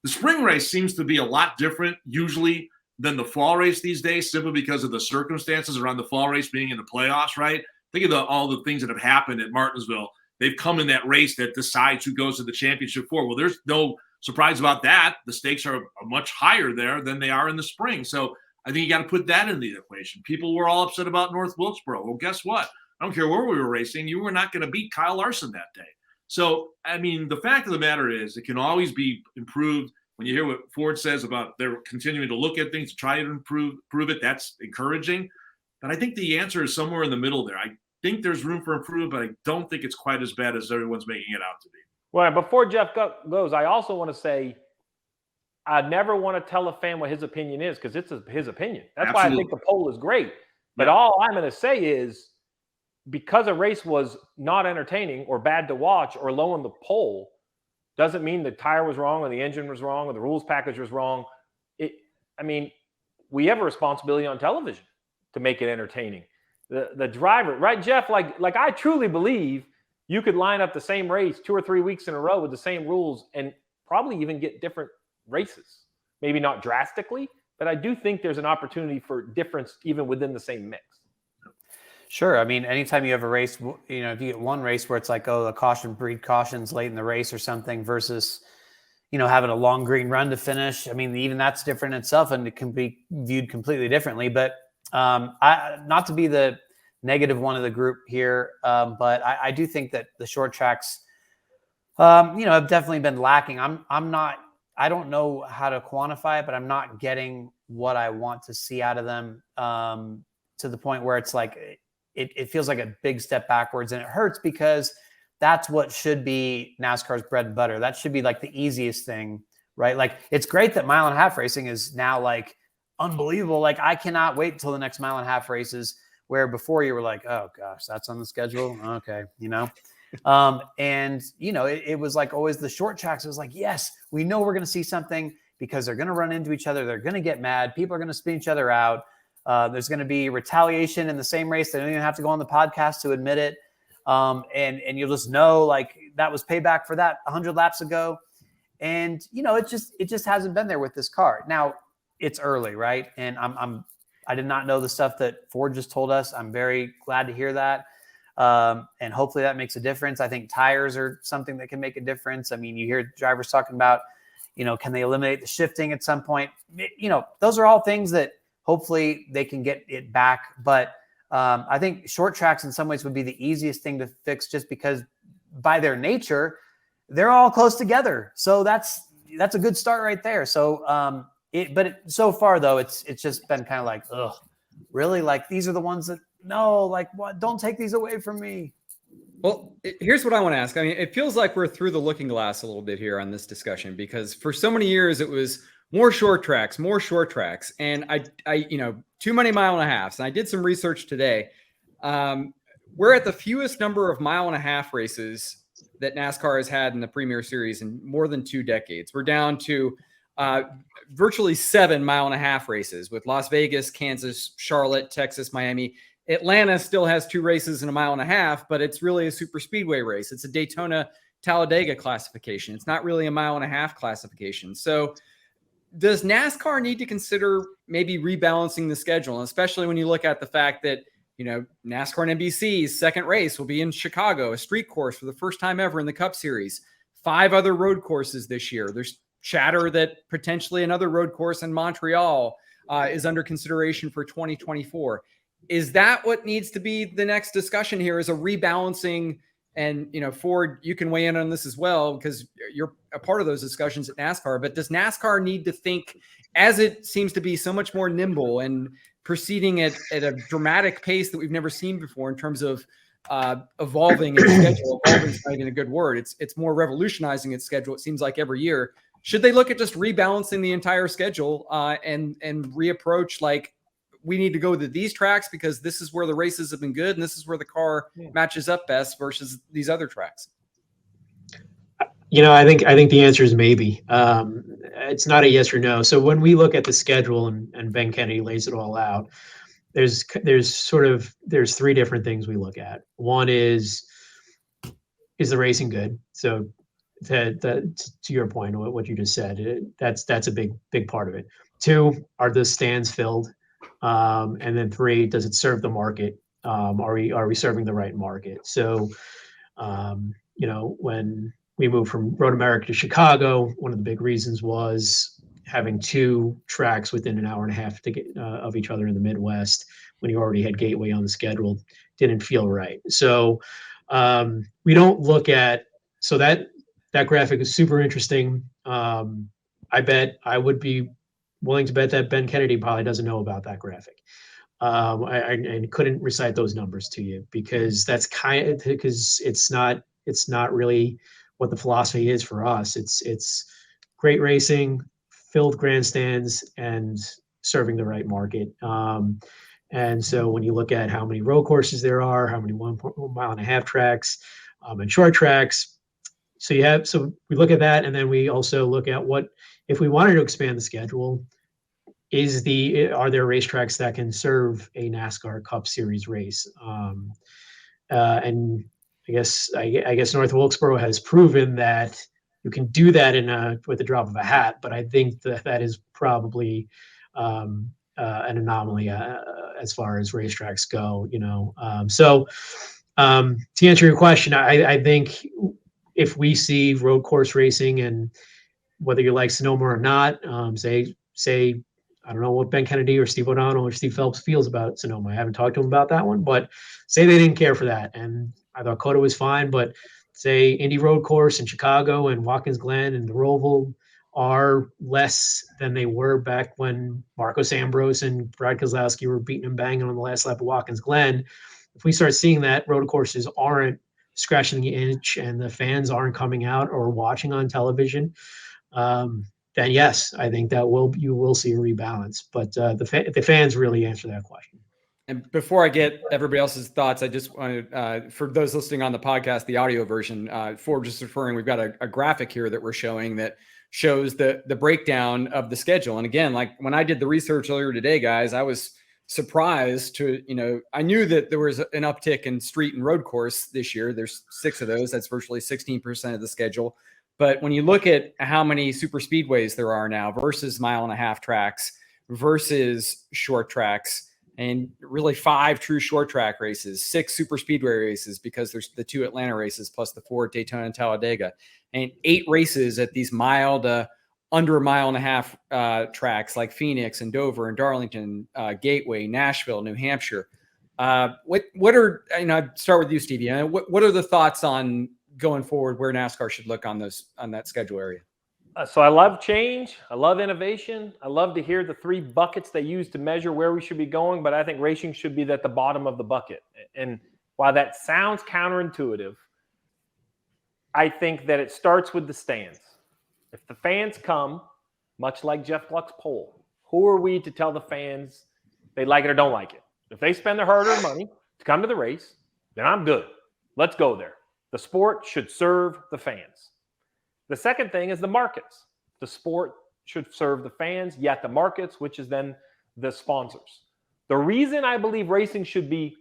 the spring race seems to be a lot different usually than the fall race these days, simply because of the circumstances around the fall race being in the playoffs, right? Think of all the things that have happened at Martinsville. They've come in that race that decides who goes to the championship four. Well, there's no surprise about that. The stakes are much higher there than they are in the spring. So I think you got to put that in the equation. People were all upset about North Wilkesboro. Well, guess what? I don't care where we were racing. You were not going to beat Kyle Larson that day. So, I mean, the fact of the matter is it can always be improved. When you hear what Ford says about they're continuing to look at things to try to improve it, that's encouraging. And I think the answer is somewhere in the middle there. I think there's room for improvement, but I don't think it's quite as bad as everyone's making it out to be. Well, before Jeff goes, I also want to say I never want to tell a fan what his opinion is because it's his opinion. That's Absolutely. why I think the poll is great. But all I'm going to say is because a race was not entertaining or bad to watch or low in the poll doesn't mean the tire was wrong or the engine was wrong or the rules package was wrong. We have a responsibility on television to make it entertaining. The driver, right, Jeff? Like I truly believe you could line up the same race 2 or 3 weeks in a row with the same rules and probably even get different races. Maybe not drastically, but I do think there's an opportunity for difference even within the same mix. Sure. I mean, anytime you have a race, if you get one race where it's like, oh, the caution breed cautions late in the race or something versus, having a long green run to finish. I mean, even that's different in itself and it can be viewed completely differently. But not to be the negative one of the group here, but I do think that the short tracks, have definitely been lacking. I don't know how to quantify it, but I'm not getting what I want to see out of them to the point where it's like, it feels like a big step backwards and it hurts because that's what should be NASCAR's bread and butter. That should be like the easiest thing, right? Like it's great that mile and a half racing is now like unbelievable. Like I cannot wait until the next mile and a half races where before you were like, oh gosh, that's on the schedule. Okay. It was like always the short tracks. It was like, yes, we know we're going to see something because they're going to run into each other. They're going to get mad. People are going to spin each other out. There's going to be retaliation in the same race. They don't even have to go on the podcast to admit it. And you'll just know like that was payback for that 100 laps ago. And, it just hasn't been there with this car. Now it's early, right? And I did not know the stuff that Ford just told us. I'm very glad to hear that. And hopefully that makes a difference. I think tires are something that can make a difference. I mean, you hear drivers talking about, can they eliminate the shifting at some point? Those are all things that hopefully they can get it back. But I think short tracks in some ways would be the easiest thing to fix just because by their nature, they're all close together. So that's a good start right there. So, so far though, it's just been kind of like, ugh, really? Like these are the ones that, no, like what? Don't take these away from me. Well, here's what I want to ask. I mean, it feels like we're through the looking glass a little bit here on this discussion because for so many years it was more short tracks. And I too many mile and a halves. And I did some research today. We're at the fewest number of mile and a half races that NASCAR has had in the Premier Series in more than 2 decades. We're down to virtually 7 mile and a half races with Las Vegas, Kansas, Charlotte, Texas, Miami. Atlanta still has 2 races in a mile and a half, but it's really a super speedway race. It's a Daytona Talladega classification. It's not really a mile and a half classification. So does NASCAR need to consider maybe rebalancing the schedule? And especially when you look at the fact that, NASCAR and NBC's second race will be in Chicago, a street course for the first time ever in the Cup Series. 5 other road courses this year. There's chatter that potentially another road course in Montreal is under consideration for 2024. Is that what needs to be the next discussion here is a rebalancing? And, Ford, you can weigh in on this as well because you're a part of those discussions at NASCAR. But does NASCAR need to think, as it seems to be so much more nimble and proceeding at a dramatic pace that we've never seen before in terms of evolving its schedule? Evolving is not even a good word. It's more revolutionizing its schedule, it seems like, every year. Should they look at just rebalancing the entire schedule and reapproach like, we need to go to these tracks because this is where the races have been good and this is where the car matches up best versus these other tracks? I think the answer is maybe. It's not a yes or no. So when we look at the schedule and Ben Kennedy lays it all out, there's 3 different things we look at. One is the racing good? So that to your point, what you just said, that's a big part of it. 2, are the stands filled? And then 3, does it serve the market? Are we serving the right market? So, when we moved from Road America to Chicago, one of the big reasons was having 2 tracks within an hour and a half to get of each other in the Midwest when you already had Gateway on the schedule didn't feel right. So we don't look at that graphic is super interesting. I bet I would be willing to bet that Ben Kennedy probably doesn't know about that graphic. I couldn't recite those numbers to you because it's not really what the philosophy is for us. It's great racing, filled grandstands, and serving the right market. And so when you look at how many road courses there are, how many 1.5 mile tracks, and short tracks, so we look at that, and then we also look at what if we wanted to expand the schedule. Are there racetracks that can serve a NASCAR Cup Series race? And I guess North Wilkesboro has proven that you can do that with the drop of a hat. But I think that is probably an anomaly as far as racetracks go. To answer your question, I think if we see road course racing, and whether you like Sonoma or not, say. I don't know what Ben Kennedy or Steve O'Donnell or Steve Phelps feels about Sonoma. I haven't talked to him about that one, but say they didn't care for that. And I thought Coda was fine, but say Indy Road Course in Chicago and Watkins Glen and the Roval are less than they were back when Marcos Ambrose and Brad Keselowski were beating and banging on the last lap of Watkins Glen. If we start seeing that road courses aren't scratching the itch and the fans aren't coming out or watching on television, then yes, I think that you will see a rebalance. But the fans really answer that question. And before I get everybody else's thoughts, I just want to, for those listening on the podcast, the audio version, for just referring, we've got a graphic here that we're showing that shows the breakdown of the schedule. And again, like when I did the research earlier today, guys, I was surprised I knew that there was an uptick in street and road course this year. There's 6 of those. That's virtually 16% of the schedule. But when you look at how many super speedways there are now versus 1.5 mile tracks versus short tracks, and really 5 true short track races, 6 super speedway races, because there's the 2 Atlanta races plus the 4 at Daytona and Talladega, and 8 races at these mile to under 1.5 mile tracks like Phoenix and Dover and Darlington, Gateway, Nashville, New Hampshire. What are, I'd start with you, Stevie. What are the thoughts on going forward where NASCAR should look on that schedule area? So I love change. I love innovation. I love to hear the 3 buckets they use to measure where we should be going, but I think racing should be at the bottom of the bucket. And while that sounds counterintuitive, I think that it starts with the stands. If the fans come, much like Jeff Gluck's poll, who are we to tell the fans they like it or don't like it? If they spend their hard-earned money to come to the race, then I'm good. Let's go there. The sport should serve the fans. The second thing is the markets. The sport should serve the fans, yet the markets, which is then the sponsors. The reason I believe racing should be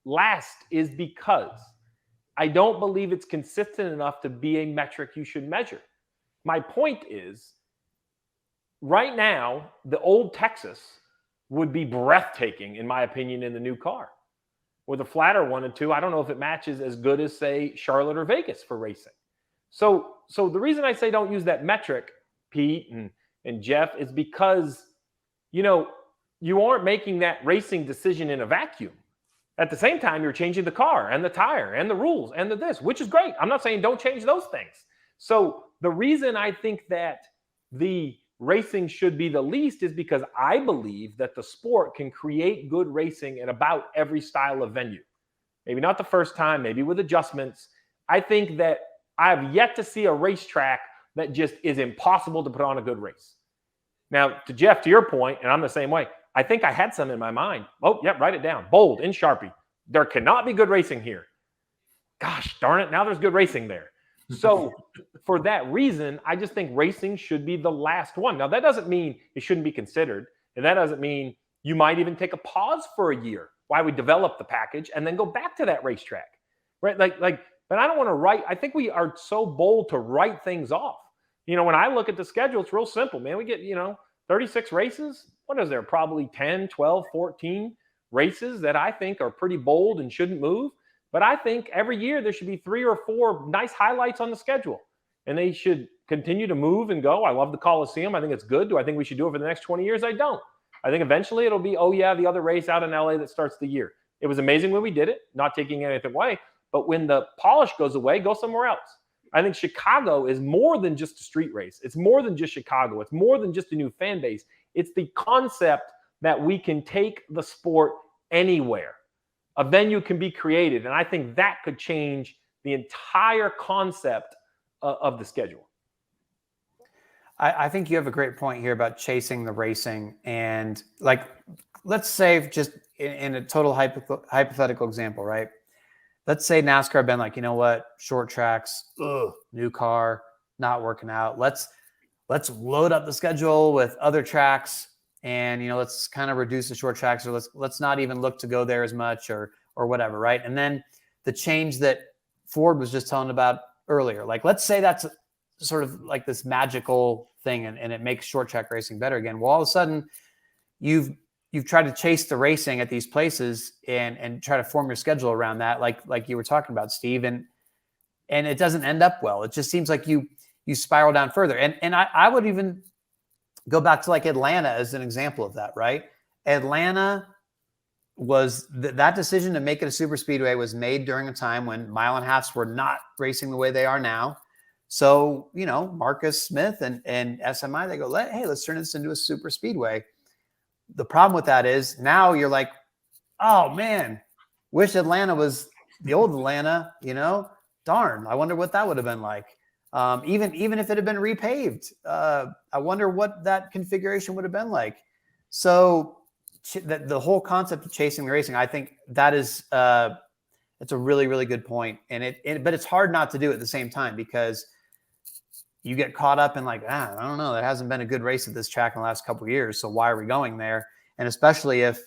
last is because I don't believe it's consistent enough to be a metric you should measure. My point is, right now, the old Texas would be breathtaking, in my opinion, in the new car. With a flatter 1 and 2, I don't know if it matches as good as, say, Charlotte or Vegas for racing. So the reason I say don't use that metric, Pete and Jeff, is because, you aren't making that racing decision in a vacuum. At the same time, you're changing the car and the tire and the rules and the this, which is great. I'm not saying don't change those things. So the reason I think that the racing should be the least is because I believe that the sport can create good racing at about every style of venue. Maybe not the first time, maybe with adjustments. I think that I have yet to see a racetrack that just is impossible to put on a good race. Now, to Jeff, to your point, and I'm the same way, I think I had some in my mind. Oh, yep, write it down. Bold, in Sharpie. There cannot be good racing here. Gosh darn it, now there's good racing there. So for that reason, I just think racing should be the last one. Now, that doesn't mean it shouldn't be considered. And that doesn't mean you might even take a pause for a year while we develop the package and then go back to that racetrack, right? But I don't want to write. I think we are so bold to write things off. When I look at the schedule, it's real simple, man. We get, 36 races. What is there? Probably 10, 12, 14 races that I think are pretty bold and shouldn't move. But I think every year there should be 3 or 4 nice highlights on the schedule. And they should continue to move and go. I love the Coliseum. I think it's good. Do I think we should do it for the next 20 years? I don't. I think eventually it'll be, the other race out in LA that starts the year. It was amazing when we did it, not taking anything away. But when the polish goes away, go somewhere else. I think Chicago is more than just a street race. It's more than just Chicago. It's more than just a new fan base. It's the concept that we can take the sport anywhere. A venue can be created, and I think that could change the entire concept of the schedule. I think you have a great point here about chasing the racing. And like, let's say just in a total hypothetical example, right? Let's say NASCAR had been like, you know what, short tracks, new car, not working out. Let's load up the schedule with other tracks, and let's kind of reduce the short tracks, or let's not even look to go there as much, or whatever, right? And then the change that Ford was just telling about earlier, like let's say that's sort of like this magical thing, and it makes short track racing better again. Well, all of a sudden you've tried to chase the racing at these places and try to form your schedule around that, like you were talking about, Steve, and it doesn't end up well. It just seems like you spiral down further. And I would even go back to like Atlanta as an example of that, right? Atlanta was that decision to make it a super speedway was made during a time when mile and a halves were not racing the way they are now. So, Marcus Smith and SMI, they go, hey, let's turn this into a super speedway. The problem with that is now you're like, oh man, wish Atlanta was the old Atlanta, darn, I wonder what that would have been like. Even if it had been repaved, I wonder what that configuration would have been like. So the whole concept of chasing the racing, I think that is, it's a really, really good point. But it's hard not to do at the same time, because you get caught up in like, I don't know, there hasn't been a good race at this track in the last couple of years, so why are we going there? And especially if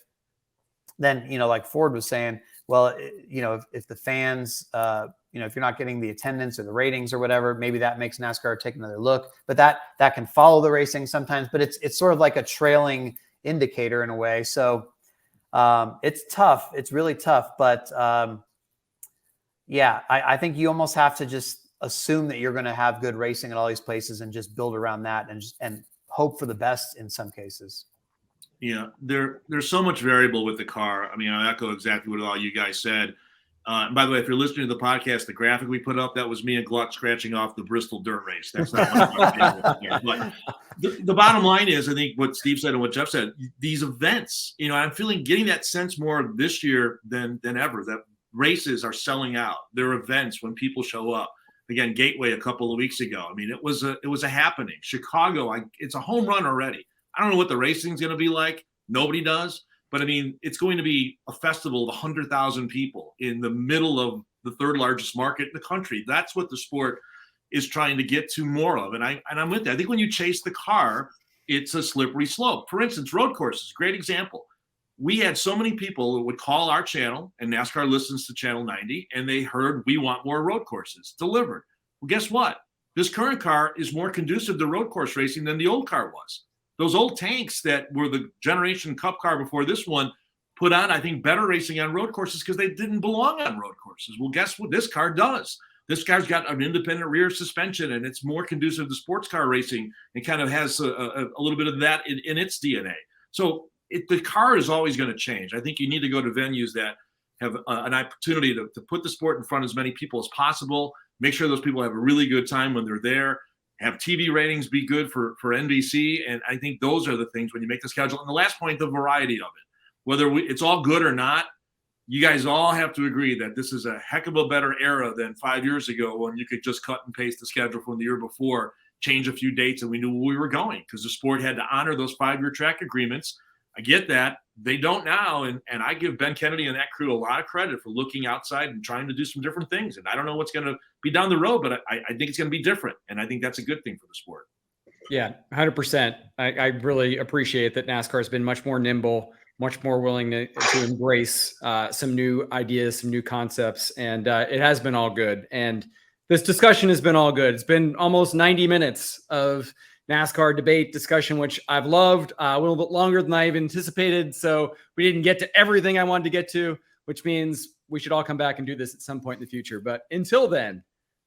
then, like Ford was saying, well, if the fans, if you're not getting the attendance or the ratings or whatever, maybe that makes NASCAR take another look. But that can follow the racing sometimes, but it's sort of like a trailing indicator in a way. So it's tough. It's really tough. But I think you almost have to just assume that you're going to have good racing at all these places and just build around that and hope for the best in some cases. Yeah, there's so much variable with the car. I mean, I echo exactly what all you guys said. And by the way, if you're listening to the podcast, the graphic we put up, that was me and Gluck scratching off the Bristol dirt race. That's not what but the bottom line is, I think what Steve said and what Jeff said, these events, I'm getting that sense more this year than ever, that races are selling out. They're events when people show up. Again, Gateway a couple of weeks ago. I mean, it was a happening. Chicago, it's a home run already. I don't know what the racing's going to be like. Nobody does. But I mean, it's going to be a festival of 100,000 people in the middle of the third largest market in the country. That's what the sport is trying to get to more of. And I'm with that. I think when you chase the car, it's a slippery slope. For instance, road courses, great example. We had so many people who would call our channel, and NASCAR listens to Channel 90, and they heard we want more road courses delivered. Well, guess what? This current car is more conducive to road course racing than the old car was. Those old tanks that were the generation Cup car before this one put on, I think, better racing on road courses because they didn't belong on road courses. Well, guess what? This car does. This car's got an independent rear suspension, and it's more conducive to sports car racing. It kind of has a little bit of that in its DNA. So the car is always going to change. I think you need to go to venues that have an opportunity to put the sport in front of as many people as possible, make sure those people have a really good time when they're there, have TV ratings be good for NBC. And I think those are the things when you make the schedule. And the last point, the variety of it, whether it's all good or not, you guys all have to agree that this is a heck of a better era than 5 years ago when you could just cut and paste the schedule from the year before, change a few dates, and we knew where we were going because the sport had to honor those 5-year track agreements. I get that. They don't now. And I give Ben Kennedy and that crew a lot of credit for looking outside and trying to do some different things. And I don't know what's going to be down the road, but I think it's going to be different. And I think that's a good thing for the sport. Yeah, 100%. I really appreciate that NASCAR has been much more nimble, much more willing to embrace some new ideas, some new concepts. And it has been all good. And this discussion has been all good. It's been almost 90 minutes of NASCAR debate discussion, which I've loved, a little bit longer than I even anticipated. So we didn't get to everything I wanted to get to, which means we should all come back and do this at some point in the future. But until then,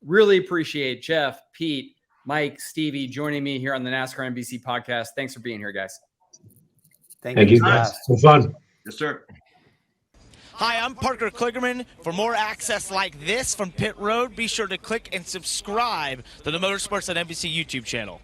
really appreciate Jeff, Pete, Mike, Stevie joining me here on the NASCAR NBC podcast. Thanks for being here, guys. Thank you. So fun. Yes, sir. Hi, I'm Parker Kligerman. For more access like this from Pit Road, be sure to click and subscribe to the Motorsports on NBC YouTube channel.